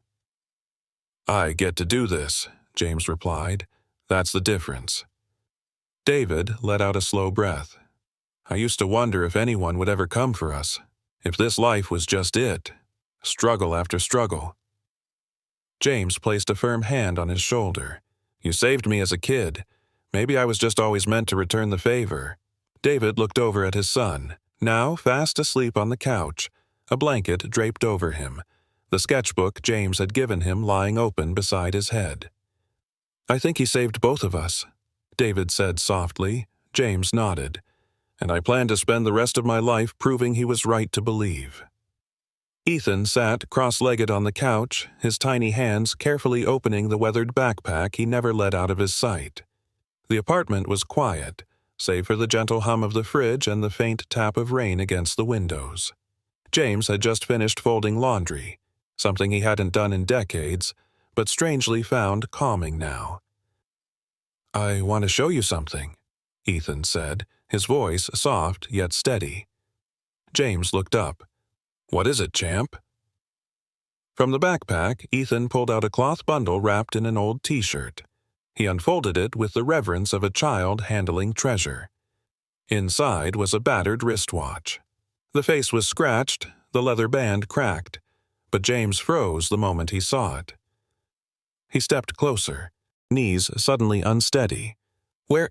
"I get to do this," James replied. "That's the difference." David let out a slow breath. "I used to wonder if anyone would ever come for us, if this life was just it, struggle after struggle." James placed a firm hand on his shoulder. "You saved me as a kid. Maybe I was just always meant to return the favor." David looked over at his son, now fast asleep on the couch, a blanket draped over him, the sketchbook James had given him lying open beside his head. "I think he saved both of us," David said softly. James nodded. "And I plan to spend the rest of my life proving he was right to believe." Ethan sat cross-legged on the couch, his tiny hands carefully opening the weathered backpack he never let out of his sight. The apartment was quiet, save for the gentle hum of the fridge and the faint tap of rain against the windows. James had just finished folding laundry, something he hadn't done in decades, but strangely found calming now. "I want to show you something," Ethan said, his voice soft yet steady. James looked up. "What is it, champ?" From the backpack, Ethan pulled out a cloth bundle wrapped in an old t-shirt. He unfolded it with the reverence of a child handling treasure. Inside was a battered wristwatch. The face was scratched, the leather band cracked, but James froze the moment he saw it. He stepped closer, knees suddenly unsteady. Where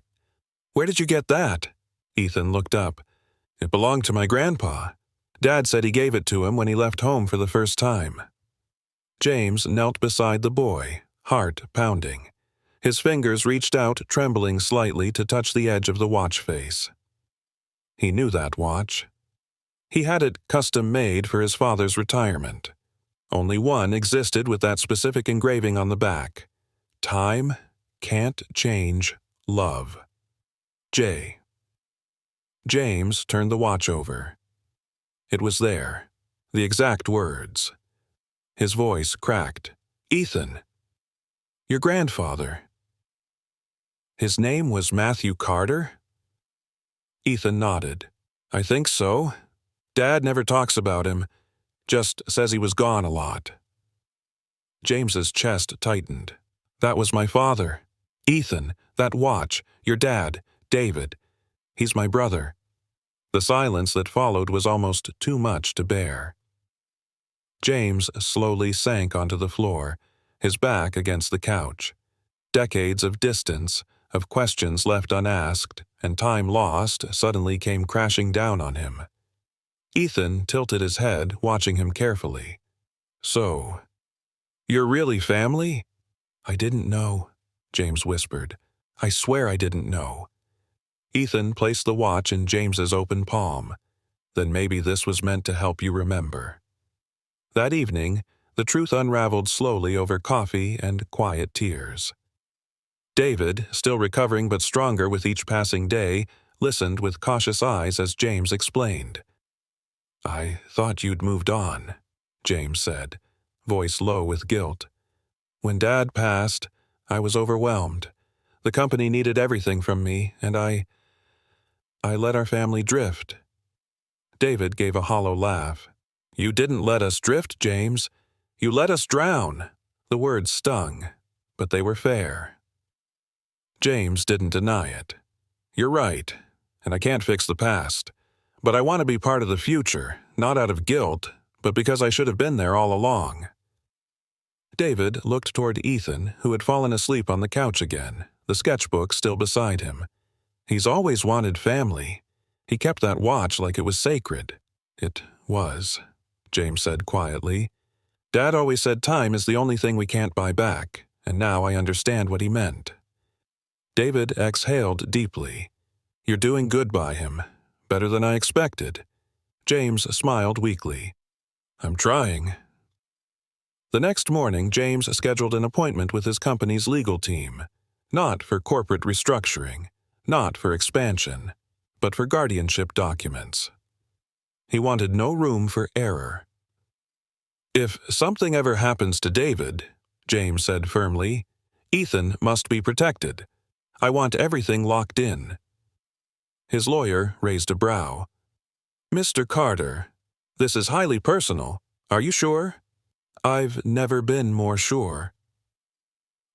did you get that?" Ethan looked up. "It belonged to my grandpa. Dad said he gave it to him when he left home for the first time." James knelt beside the boy, heart pounding. His fingers reached out, trembling slightly to touch the edge of the watch face. He knew that watch. He had it custom-made for his father's retirement. Only one existed with that specific engraving on the back. Time can't change love. J. James turned the watch over. It was there, the exact words. His voice cracked. "Ethan, your grandfather. His name was Matthew Carter?" Ethan nodded. "I think so. Dad never talks about him, just says he was gone a lot." James's chest tightened. "That was my father. Ethan, that watch, your dad, David. He's my brother." The silence that followed was almost too much to bear. James slowly sank onto the floor, his back against the couch. Decades of distance, of questions left unasked, and time lost suddenly came crashing down on him. Ethan tilted his head, watching him carefully. "So, you're really family?" "I didn't know," James whispered. "I swear I didn't know." Ethan placed the watch in James's open palm. "Then maybe this was meant to help you remember." That evening, the truth unraveled slowly over coffee and quiet tears. David, still recovering but stronger with each passing day, listened with cautious eyes as James explained. "I thought you'd moved on," James said, voice low with guilt. "When Dad passed, I was overwhelmed. The company needed everything from me, and I let our family drift." David gave a hollow laugh. "You didn't let us drift, James. You let us drown." The words stung, but they were fair. James didn't deny it. "You're right, and I can't fix the past. But I want to be part of the future, not out of guilt, but because I should have been there all along." David looked toward Ethan, who had fallen asleep on the couch again, the sketchbook still beside him. He's always wanted family. He kept that watch like it was sacred. "It was," James said quietly. "Dad always said time is the only thing we can't buy back, and now I understand what he meant." David exhaled deeply. "You're doing good by him. Better than I expected." James smiled weakly. "I'm trying." The next morning, James scheduled an appointment with his company's legal team. Not for corporate restructuring, not for expansion, but for guardianship documents. He wanted no room for error. "If something ever happens to David," James said firmly, "Ethan must be protected. I want everything locked in." His lawyer raised a brow. "Mr. Carter, this is highly personal. Are you sure?" "I've never been more sure."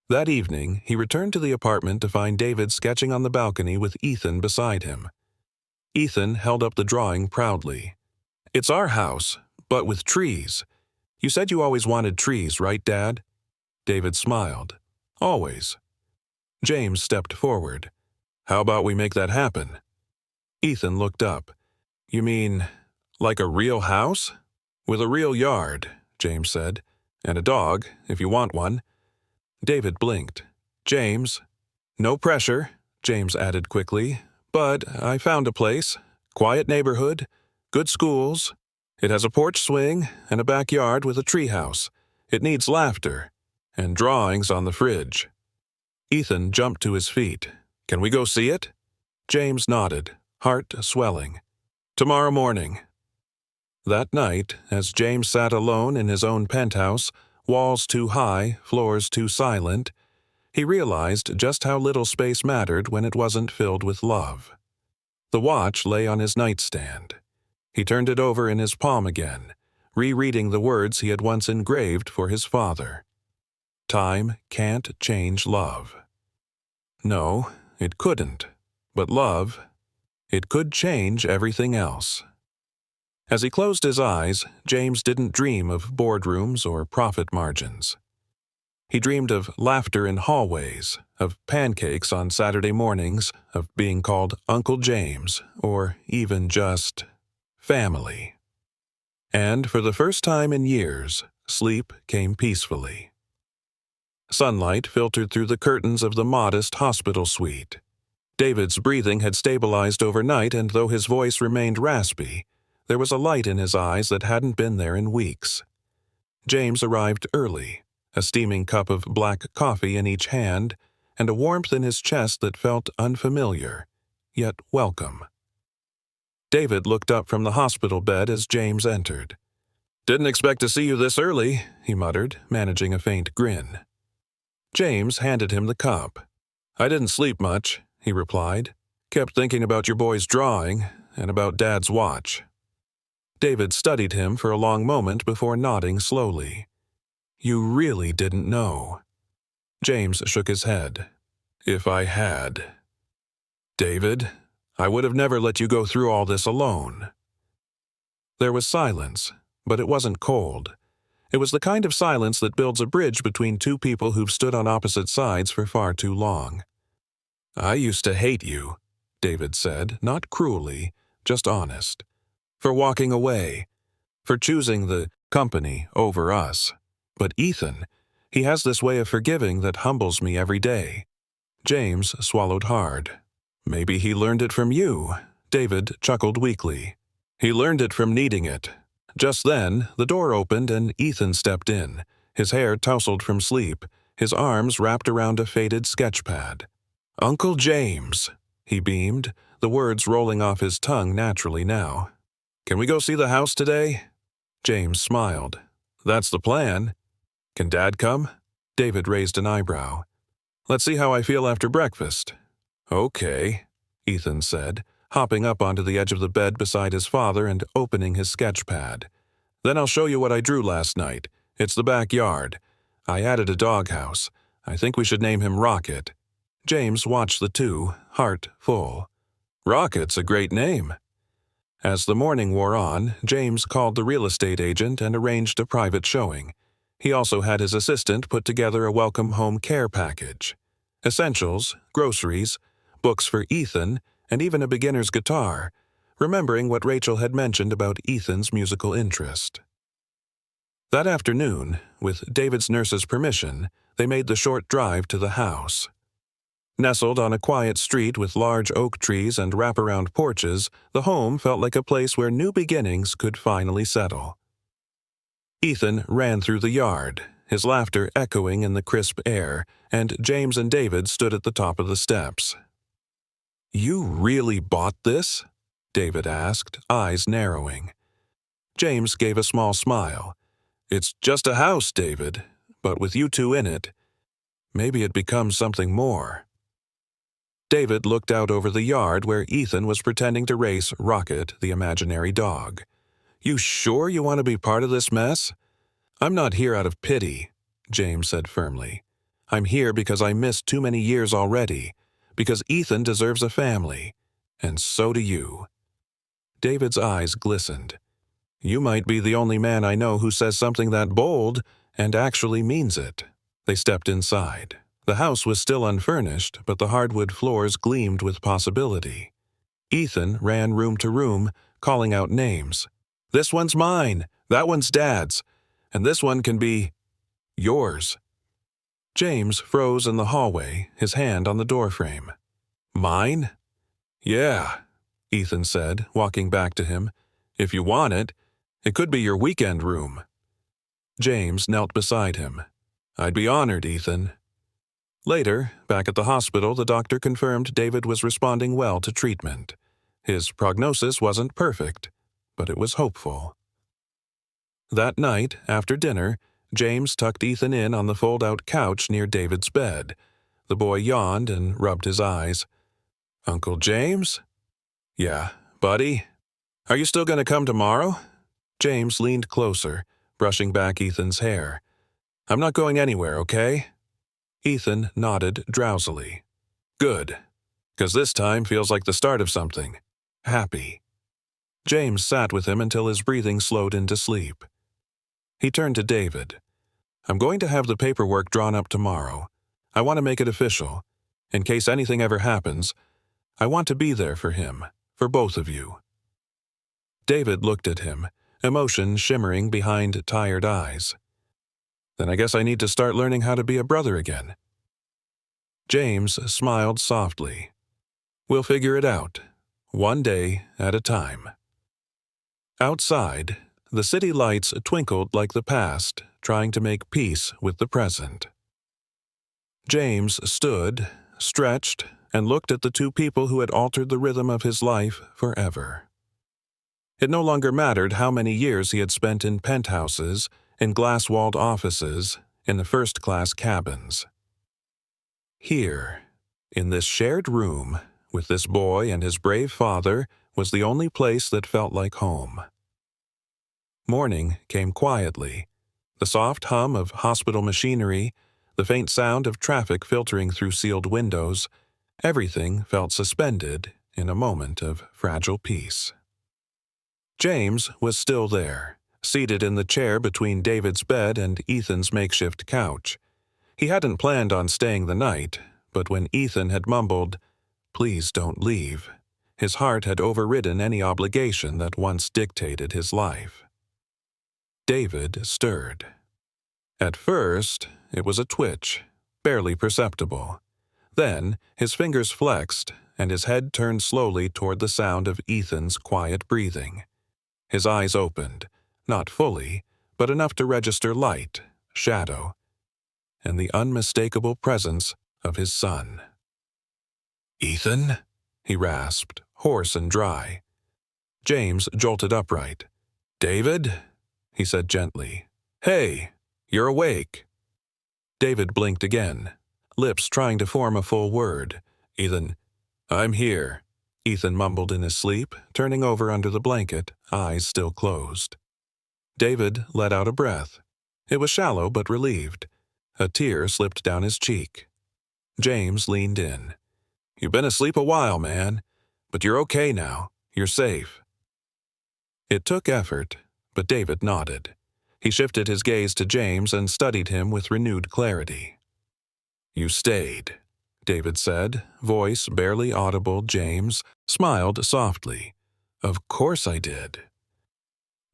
That evening, he returned to the apartment to find David sketching on the balcony with Ethan beside him. Ethan held up the drawing proudly. "It's our house, but with trees. You said you always wanted trees, right, Dad?" David smiled. "Always." James stepped forward. "How about we make that happen?" Ethan looked up. "You mean, like a real house?" "With a real yard," James said. "And a dog, if you want one." David blinked. "James." "No pressure," James added quickly. "But I found a place. Quiet neighborhood. Good schools. It has a porch swing and a backyard with a treehouse. It needs laughter. And drawings on the fridge." Ethan jumped to his feet. "Can we go see it?" James nodded, heart swelling. "Tomorrow morning." That night, as James sat alone in his own penthouse, walls too high, floors too silent, he realized just how little space mattered when it wasn't filled with love. The watch lay on his nightstand. He turned it over in his palm again, rereading the words he had once engraved for his father. "Time can't change love." No, it couldn't. But love, it could change everything else. As he closed his eyes, James didn't dream of boardrooms or profit margins. He dreamed of laughter in hallways, of pancakes on Saturday mornings, of being called Uncle James, or even just family. And for the first time in years, sleep came peacefully. Sunlight filtered through the curtains of the modest hospital suite. David's breathing had stabilized overnight, and though his voice remained raspy, there was a light in his eyes that hadn't been there in weeks. James arrived early, a steaming cup of black coffee in each hand, and a warmth in his chest that felt unfamiliar, yet welcome. David looked up from the hospital bed as James entered. "Didn't expect to see you this early," he muttered, managing a faint grin. James handed him the cup. "I didn't sleep much," he replied. "Kept thinking about your boy's drawing and about Dad's watch." David studied him for a long moment before nodding slowly. "You really didn't know." James shook his head. "If I had. David, I would have never let you go through all this alone." There was silence, but it wasn't cold. It was the kind of silence that builds a bridge between two people who've stood on opposite sides for far too long. "I used to hate you," David said, not cruelly, just honest. "For walking away, for choosing the company over us. But Ethan, he has this way of forgiving that humbles me every day." James swallowed hard. "Maybe he learned it from you," David chuckled weakly. "He learned it from needing it." Just then, the door opened and Ethan stepped in, his hair tousled from sleep, his arms wrapped around a faded sketch pad. "Uncle James," he beamed, the words rolling off his tongue naturally now. "Can we go see the house today?" James smiled. "That's the plan." "Can Dad come?" David raised an eyebrow. "Let's see how I feel after breakfast." "Okay," Ethan said, hopping up onto the edge of the bed beside his father and opening his sketch pad. "Then I'll show you what I drew last night, It's the backyard. I added a doghouse. I think we should name him Rocket." James watched the two, heart full. "Rocket's a great name." As the morning wore on, James called the real estate agent and arranged a private showing. He also had his assistant put together a welcome home care package. Essentials, groceries, books for Ethan, and even a beginner's guitar, remembering what Rachel had mentioned about Ethan's musical interest. That afternoon, with David's nurse's permission, they made the short drive to the house. Nestled on a quiet street with large oak trees and wraparound porches, the home felt like a place where new beginnings could finally settle. Ethan ran through the yard, his laughter echoing in the crisp air, and James and David stood at the top of the steps. "You really bought this?" David asked, eyes narrowing. James gave a small smile. "It's just a house, David, but with you two in it, maybe it becomes something more." David looked out over the yard where Ethan was pretending to race Rocket, the imaginary dog. "You sure you want to be part of this mess?" "I'm not here out of pity," James said firmly. "I'm here because I missed too many years already, because Ethan deserves a family, and so do you." David's eyes glistened. "You might be the only man I know who says something that bold and actually means it." They stepped inside. The house was still unfurnished, but the hardwood floors gleamed with possibility. Ethan ran room to room, calling out names. "This one's mine, that one's Dad's, and this one can be yours." James froze in the hallway, his hand on the doorframe. "Mine?" "Yeah," Ethan said, walking back to him. "If you want it, it could be your weekend room." James knelt beside him. "I'd be honored, Ethan." Later, back at the hospital, the doctor confirmed David was responding well to treatment. His prognosis wasn't perfect, but it was hopeful. That night, after dinner, James tucked Ethan in on the fold-out couch near David's bed. The boy yawned and rubbed his eyes. "Uncle James?" "Yeah, buddy? Are you still going to come tomorrow?" James leaned closer, brushing back Ethan's hair. "I'm not going anywhere, okay?" Ethan nodded drowsily. "Good, 'cause this time feels like the start of something. Happy." James sat with him until his breathing slowed into sleep. He turned to David. "I'm going to have the paperwork drawn up tomorrow. I want to make it official. In case anything ever happens, I want to be there for him, for both of you." David looked at him, emotion shimmering behind tired eyes. "Then I guess I need to start learning how to be a brother again." James smiled softly. "We'll figure it out, one day at a time." Outside, the city lights twinkled like the past, trying to make peace with the present. James stood, stretched, and looked at the two people who had altered the rhythm of his life forever. It no longer mattered how many years he had spent in penthouses, in glass-walled offices, in the first-class cabins. Here, in this shared room, with this boy and his brave father, was the only place that felt like home. Morning came quietly. The soft hum of hospital machinery, the faint sound of traffic filtering through sealed windows, everything felt suspended in a moment of fragile peace. James was still there, seated in the chair between David's bed and Ethan's makeshift couch. He hadn't planned on staying the night, but when Ethan had mumbled, "Please don't leave," his heart had overridden any obligation that once dictated his life. David stirred. At first, it was a twitch, barely perceptible. Then, his fingers flexed, and his head turned slowly toward the sound of Ethan's quiet breathing. His eyes opened, not fully, but enough to register light, shadow, and the unmistakable presence of his son. "Ethan?" he rasped, hoarse and dry. James jolted upright. "David?" he said gently. "Hey, you're awake." David blinked again, lips trying to form a full word. "I'm here," Ethan mumbled in his sleep, turning over under the blanket, eyes still closed. David let out a breath. It was shallow but relieved. A tear slipped down his cheek. James leaned in. "You've been asleep a while, man. But you're okay now. You're safe." It took effort, but David nodded. He shifted his gaze to James and studied him with renewed clarity. "You stayed," David said, voice barely audible. James smiled softly. "Of course I did."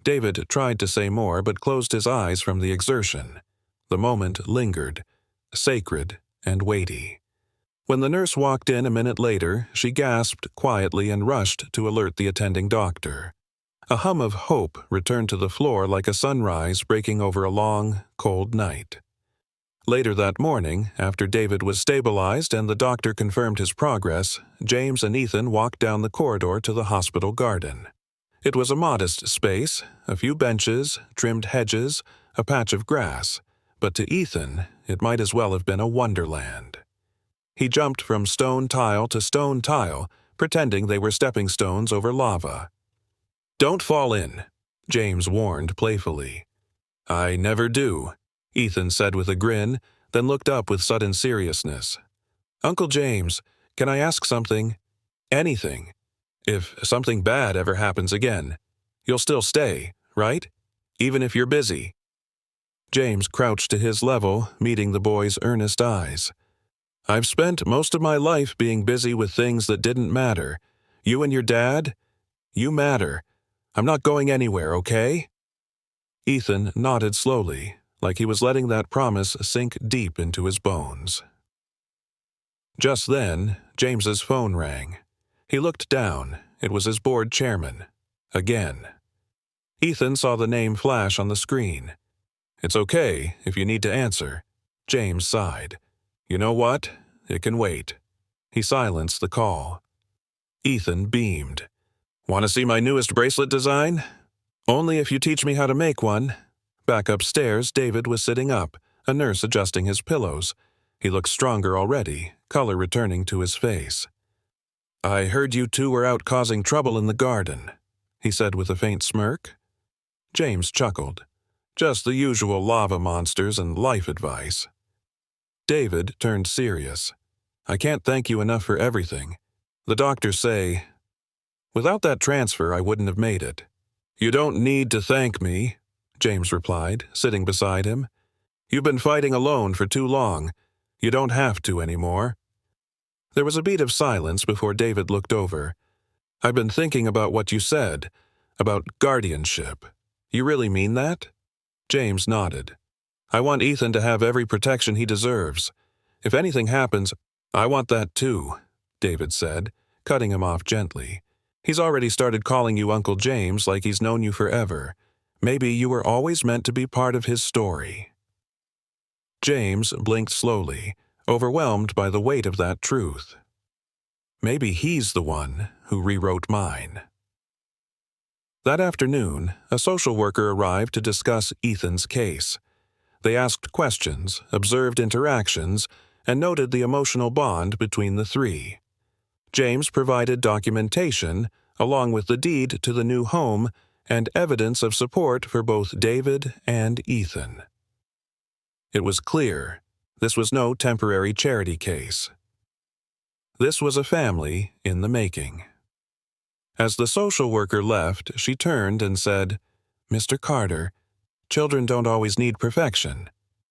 David tried to say more but closed his eyes from the exertion. The moment lingered, sacred and weighty. When the nurse walked in a minute later, she gasped quietly and rushed to alert the attending doctor. A hum of hope returned to the floor like a sunrise breaking over a long, cold night. Later that morning, after David was stabilized and the doctor confirmed his progress, James and Ethan walked down the corridor to the hospital garden. It was a modest space, a few benches, trimmed hedges, a patch of grass, but to Ethan, it might as well have been a wonderland. He jumped from stone tile to stone tile, pretending they were stepping stones over lava. "Don't fall in," James warned playfully. "I never do," Ethan said with a grin, then looked up with sudden seriousness. "Uncle James, can I ask something? Anything. If something bad ever happens again, you'll still stay, right? Even if you're busy." James crouched to his level, meeting the boy's earnest eyes. "I've spent most of my life being busy with things that didn't matter. You and your dad? You matter. I'm not going anywhere, okay?" Ethan nodded slowly, like he was letting that promise sink deep into his bones. Just then, James's phone rang. He looked down. It was his board chairman. Again. Ethan saw the name flash on the screen. "It's okay if you need to answer." James sighed. "You know what? It can wait." He silenced the call. Ethan beamed. "Want to see my newest bracelet design?" "Only if you teach me how to make one." Back upstairs, David was sitting up, a nurse adjusting his pillows. He looked stronger already, color returning to his face. "I heard you two were out causing trouble in the garden," he said with a faint smirk. James chuckled. "Just the usual lava monsters and life advice." David turned serious. "I can't thank you enough for everything. The doctors say, without that transfer I wouldn't have made it." "You don't need to thank me," James replied, sitting beside him. "You've been fighting alone for too long. You don't have to anymore." There was a beat of silence before David looked over. "I've been thinking about what you said, about guardianship. You really mean that?" James nodded. "I want Ethan to have every protection he deserves. If anything happens, I want that too," David said, cutting him off gently. "He's already started calling you Uncle James like he's known you forever. Maybe you were always meant to be part of his story." James blinked slowly, overwhelmed by the weight of that truth. Maybe he's the one who rewrote mine. That afternoon, a social worker arrived to discuss Ethan's case. They asked questions, observed interactions, and noted the emotional bond between the three. James provided documentation, along with the deed to the new home, and evidence of support for both David and Ethan. It was clear this was no temporary charity case. This was a family in the making. As the social worker left, she turned and said, "Mr. Carter, children don't always need perfection.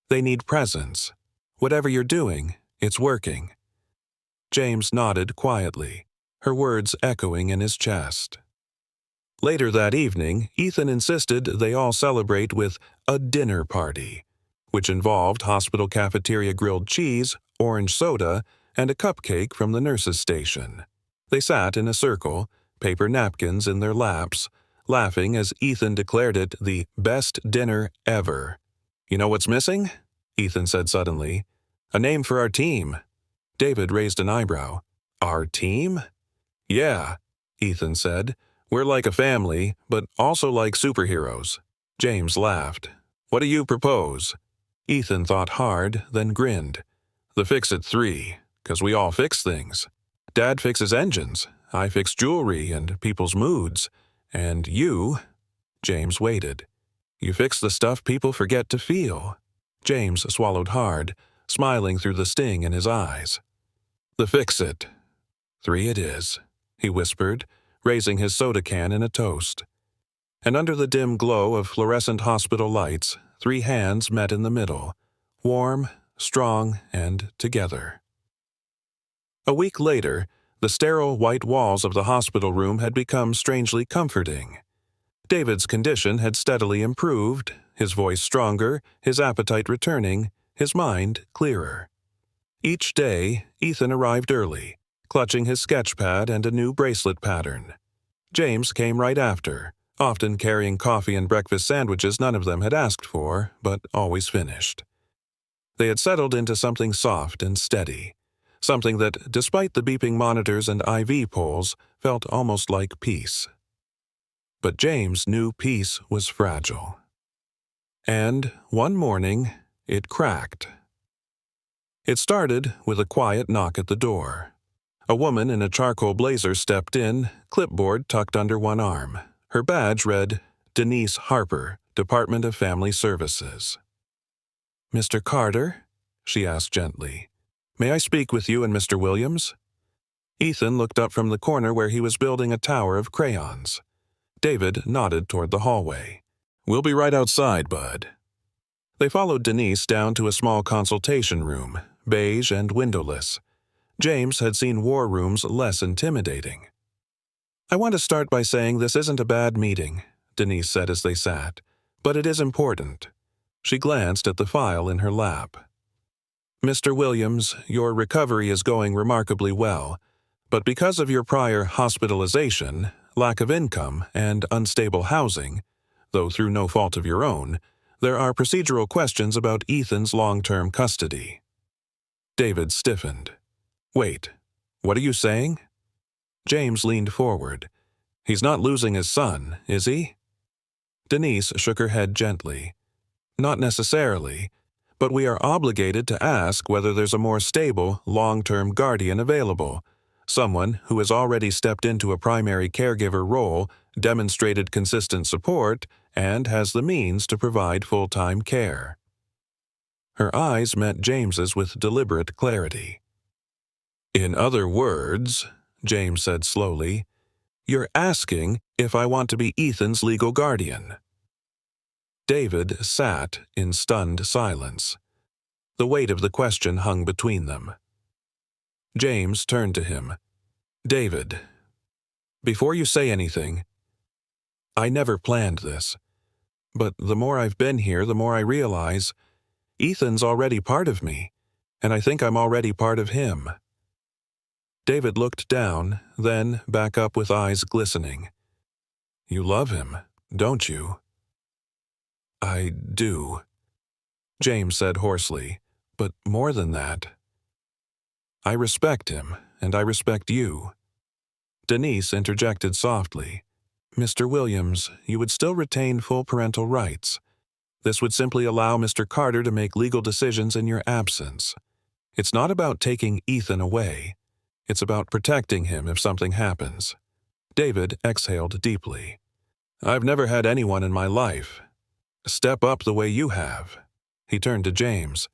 They need presence. Whatever you're doing, it's working." James nodded quietly, her words echoing in his chest. Later that evening, Ethan insisted they all celebrate with a dinner party, which involved hospital cafeteria grilled cheese, orange soda, and a cupcake from the nurse's station. They sat in a circle, paper napkins in their laps, laughing as Ethan declared it the best dinner ever. "You know what's missing?" Ethan said suddenly. "A name for our team." David raised an eyebrow. "Our team?" "Yeah," Ethan said. "We're like a family, but also like superheroes." James laughed. "What do you propose?" Ethan thought hard, then grinned. "The Fix-It 3, 'cause we all fix things. Dad fixes engines, I fix jewelry and people's moods. And you—" James waited. You fix the stuff people forget to feel. James swallowed hard, smiling through the sting in his eyes. The fix-it. 3 it is, he whispered, raising his soda can in a toast. And under the dim glow of fluorescent hospital lights, 3 hands met in the middle, warm, strong, and together. A week later, the sterile white walls of the hospital room had become strangely comforting. David's condition had steadily improved, his voice stronger, his appetite returning, his mind clearer. Each day, Ethan arrived early, clutching his sketch pad and a new bracelet pattern. James came right after, often carrying coffee and breakfast sandwiches none of them had asked for, but always finished. They had settled into something soft and steady, something that, despite the beeping monitors and IV poles, felt almost like peace. But James knew peace was fragile. And one morning, it cracked. It started with a quiet knock at the door. A woman in a charcoal blazer stepped in, clipboard tucked under one arm. Her badge read, Denise Harper, Department of Family Services. "Mr. Carter?" she asked gently. "May I speak with you and Mr. Williams?" Ethan looked up from the corner where he was building a tower of crayons. David nodded toward the hallway. "We'll be right outside, bud." They followed Denise down to a small consultation room, beige and windowless. James had seen war rooms less intimidating. "I want to start by saying this isn't a bad meeting," Denise said as they sat, "but it is important." She glanced at the file in her lap. "Mr. Williams, your recovery is going remarkably well, but because of your prior hospitalization, lack of income, and unstable housing, though through no fault of your own, there are procedural questions about Ethan's long-term custody." David stiffened. "Wait, what are you saying?" James leaned forward. "He's not losing his son, is he?" Denise shook her head gently. "Not necessarily, but we are obligated to ask whether there's a more stable, long-term guardian available, someone who has already stepped into a primary caregiver role, demonstrated consistent support, and has the means to provide full-time care." Her eyes met James's with deliberate clarity. "In other words," James said slowly, "you're asking if I want to be Ethan's legal guardian." David sat in stunned silence. The weight of the question hung between them. James turned to him. "David, before you say anything, I never planned this, but the more I've been here, the more I realize Ethan's already part of me, and I think I'm already part of him." David looked down, then back up with eyes glistening. "You love him, don't you?" "I do," James said hoarsely, "but more than that. I respect him, and I respect you." Denise interjected softly. "Mr. Williams, you would still retain full parental rights. This would simply allow Mr. Carter to make legal decisions in your absence. It's not about taking Ethan away. It's about protecting him if something happens." David exhaled deeply. "I've never had anyone in my life step up the way you have." He turned to James.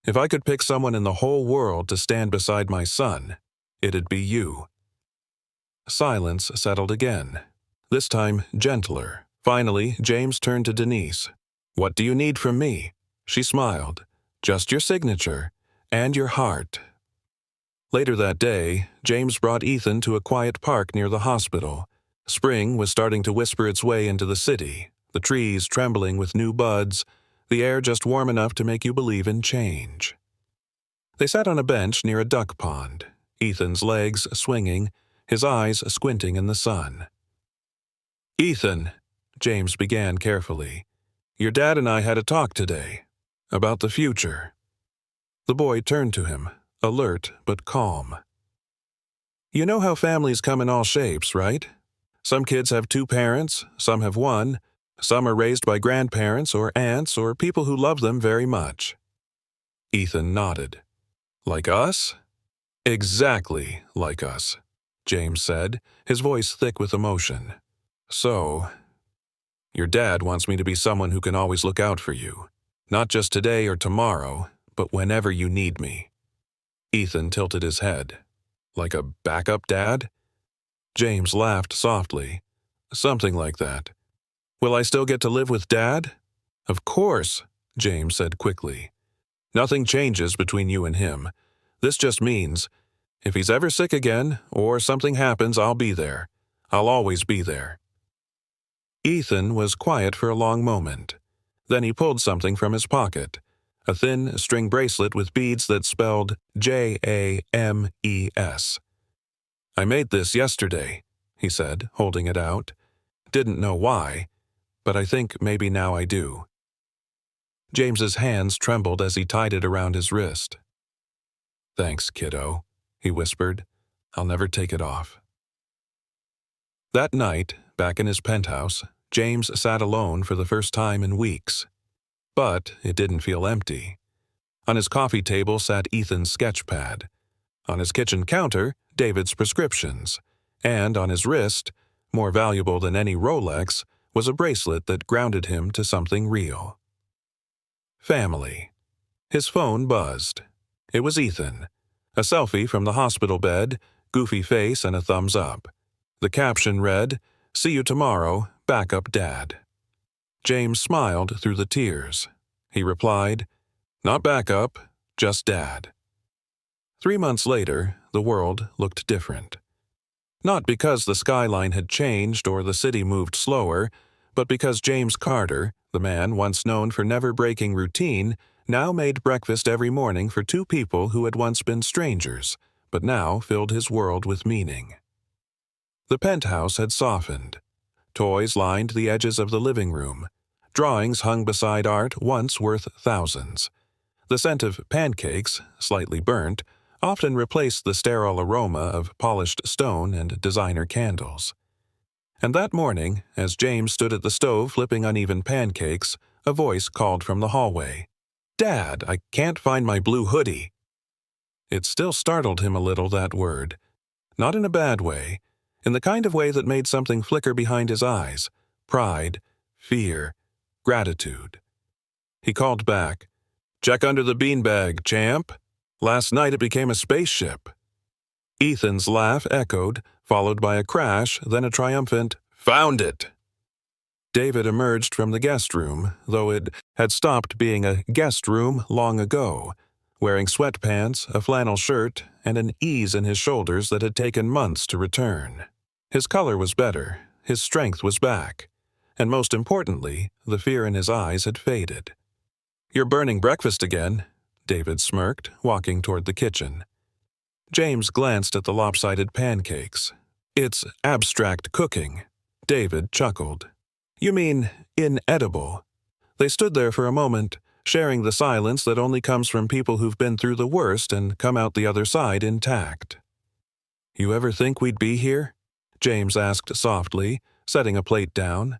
"If I could pick someone in the whole world to stand beside my son, it'd be you." Silence settled again, this time gentler. Finally, James turned to Denise. "What do you need from me?" She smiled. "Just your signature and your heart." Later that day, James brought Ethan to a quiet park near the hospital. Spring was starting to whisper its way into the city, the trees trembling with new buds, the air just warm enough to make you believe in change. They sat on a bench near a duck pond, Ethan's legs swinging, his eyes squinting in the sun. "Ethan," James began carefully, "your dad and I had a talk today about the future." The boy turned to him, alert but calm. "You know how families come in all shapes, right? Some kids have 2 parents, some have 1, some are raised by grandparents or aunts or people who love them very much." Ethan nodded. "Like us?" "Exactly like us," James said, his voice thick with emotion. "So, Your dad wants me to be someone who can always look out for you. Not just today or tomorrow, but whenever you need me." Ethan tilted his head. "Like a backup dad?" James laughed softly. "Something like that. Will I still get to live with Dad?" "Of course," James said quickly. "Nothing changes between you and him. This just means, if he's ever sick again, or something happens, I'll be there. I'll always be there." Ethan was quiet for a long moment. Then he pulled something from his pocket, a thin string bracelet with beads that spelled James. "I made this yesterday," he said, holding it out. "Didn't know why, but I think maybe now I do." James's hands trembled as he tied it around his wrist. "Thanks, kiddo," he whispered. "I'll never take it off." That night, back in his penthouse, James sat alone for the first time in weeks. But it didn't feel empty. On his coffee table sat Ethan's sketch pad. On his kitchen counter, David's prescriptions. And on his wrist, more valuable than any Rolex, was a bracelet that grounded him to something real. Family. His phone buzzed. It was Ethan. A selfie from the hospital bed, goofy face and a thumbs up. The caption read, "See you tomorrow, backup dad." James smiled through the tears. He replied, "Not backup, just dad." 3 months later, the world looked different. Not because the skyline had changed or the city moved slower, but because James Carter, the man once known for never breaking routine, now made breakfast every morning for 2 people who had once been strangers, but now filled his world with meaning. The penthouse had softened. Toys lined the edges of the living room. Drawings hung beside art once worth thousands. The scent of pancakes, slightly burnt, often replaced the sterile aroma of polished stone and designer candles. And that morning, as James stood at the stove flipping uneven pancakes, a voice called from the hallway. "Dad, I can't find my blue hoodie." It still startled him a little, that word. Not in a bad way, in the kind of way that made something flicker behind his eyes. Pride, fear, gratitude. He called back, "Check under the beanbag, champ. Last night it became a spaceship." Ethan's laugh echoed, followed by a crash, then a triumphant, "Found it!" David emerged from the guest room, though it had stopped being a guest room long ago, wearing sweatpants, a flannel shirt, and an ease in his shoulders that had taken months to return. His color was better, his strength was back, and most importantly, the fear in his eyes had faded. "You're burning breakfast again," David smirked, walking toward the kitchen. James glanced at the lopsided pancakes. "It's abstract cooking." David chuckled. "You mean inedible." They stood there for a moment, sharing the silence that only comes from people who've been through the worst and come out the other side intact. "You ever think we'd be here?" James asked softly, setting a plate down.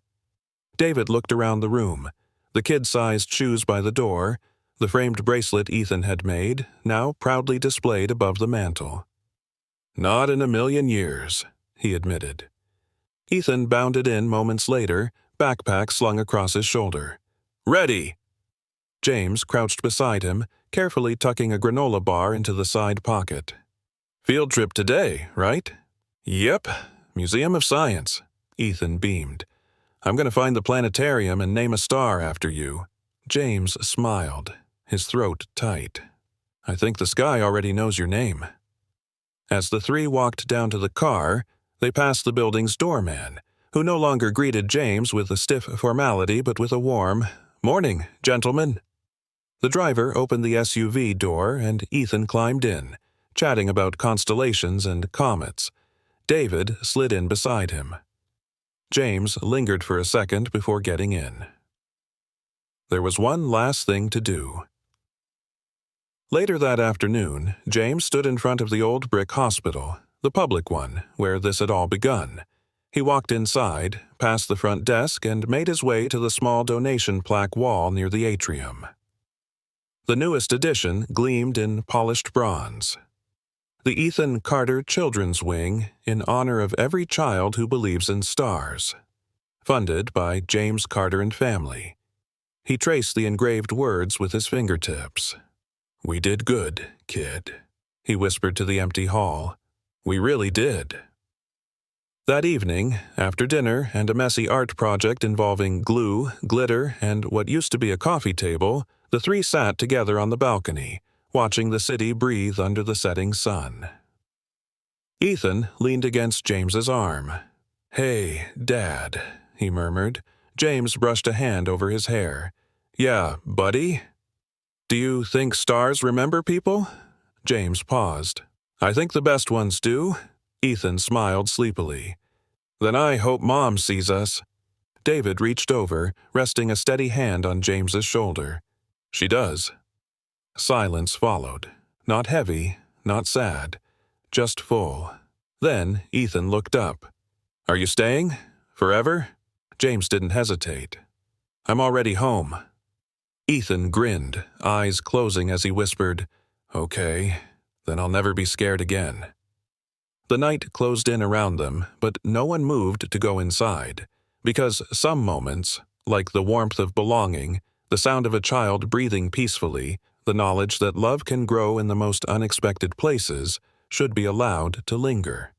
David looked around the room, the kid-sized shoes by the door, the framed bracelet Ethan had made, now proudly displayed above the mantel. "Not in a million years," he admitted. Ethan bounded in moments later, backpack slung across his shoulder. "Ready!" James crouched beside him, carefully tucking a granola bar into the side pocket. "Field trip today, right?" "Yep. Museum of Science," Ethan beamed. "I'm going to find the planetarium and name a star after you." James smiled, his throat tight. "I think the sky already knows your name." As the 3 walked down to the car, they passed the building's doorman, who no longer greeted James with a stiff formality but with a warm, "Morning, gentlemen." The driver opened the SUV door and Ethan climbed in, chatting about constellations and comets. David slid in beside him. James lingered for a second before getting in. There was one last thing to do. Later that afternoon, James stood in front of the old brick hospital, the public one, where this had all begun. He walked inside, past the front desk, and made his way to the small donation plaque wall near the atrium. The newest addition gleamed in polished bronze. The Ethan Carter Children's Wing, in honor of every child who believes in stars. funded by James Carter and Family. He traced the engraved words with his fingertips. "We did good, kid," he whispered to the empty hall. "We really did." That evening, after dinner and a messy art project involving glue, glitter, and what used to be a coffee table, the three sat together on the balcony, watching the city breathe under the setting sun. Ethan leaned against James's arm. "Hey, Dad," he murmured. James brushed a hand over his hair. "Yeah, buddy? Do you think stars remember people?" James paused. "I think the best ones do." Ethan smiled sleepily. "Then I hope Mom sees us." David reached over, resting a steady hand on James's shoulder. "She does." Silence followed. Not heavy, not sad, just full. Then Ethan looked up. "Are you staying? Forever?" James didn't hesitate. "I'm already home." Ethan grinned, eyes closing as he whispered, "Okay, then I'll never be scared again." The night closed in around them, but no one moved to go inside, because some moments, like the warmth of belonging, the sound of a child breathing peacefully, the knowledge that love can grow in the most unexpected places, should be allowed to linger.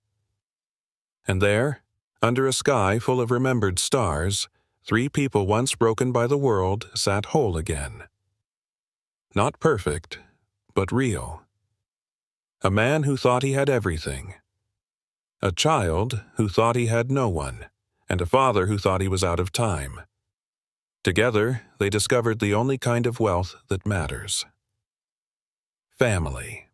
And there, under a sky full of remembered stars, three people once broken by the world sat whole again. Not perfect, but real. A man who thought he had everything. A child who thought he had no one, and a father who thought he was out of time. Together, they discovered the only kind of wealth that matters. Family.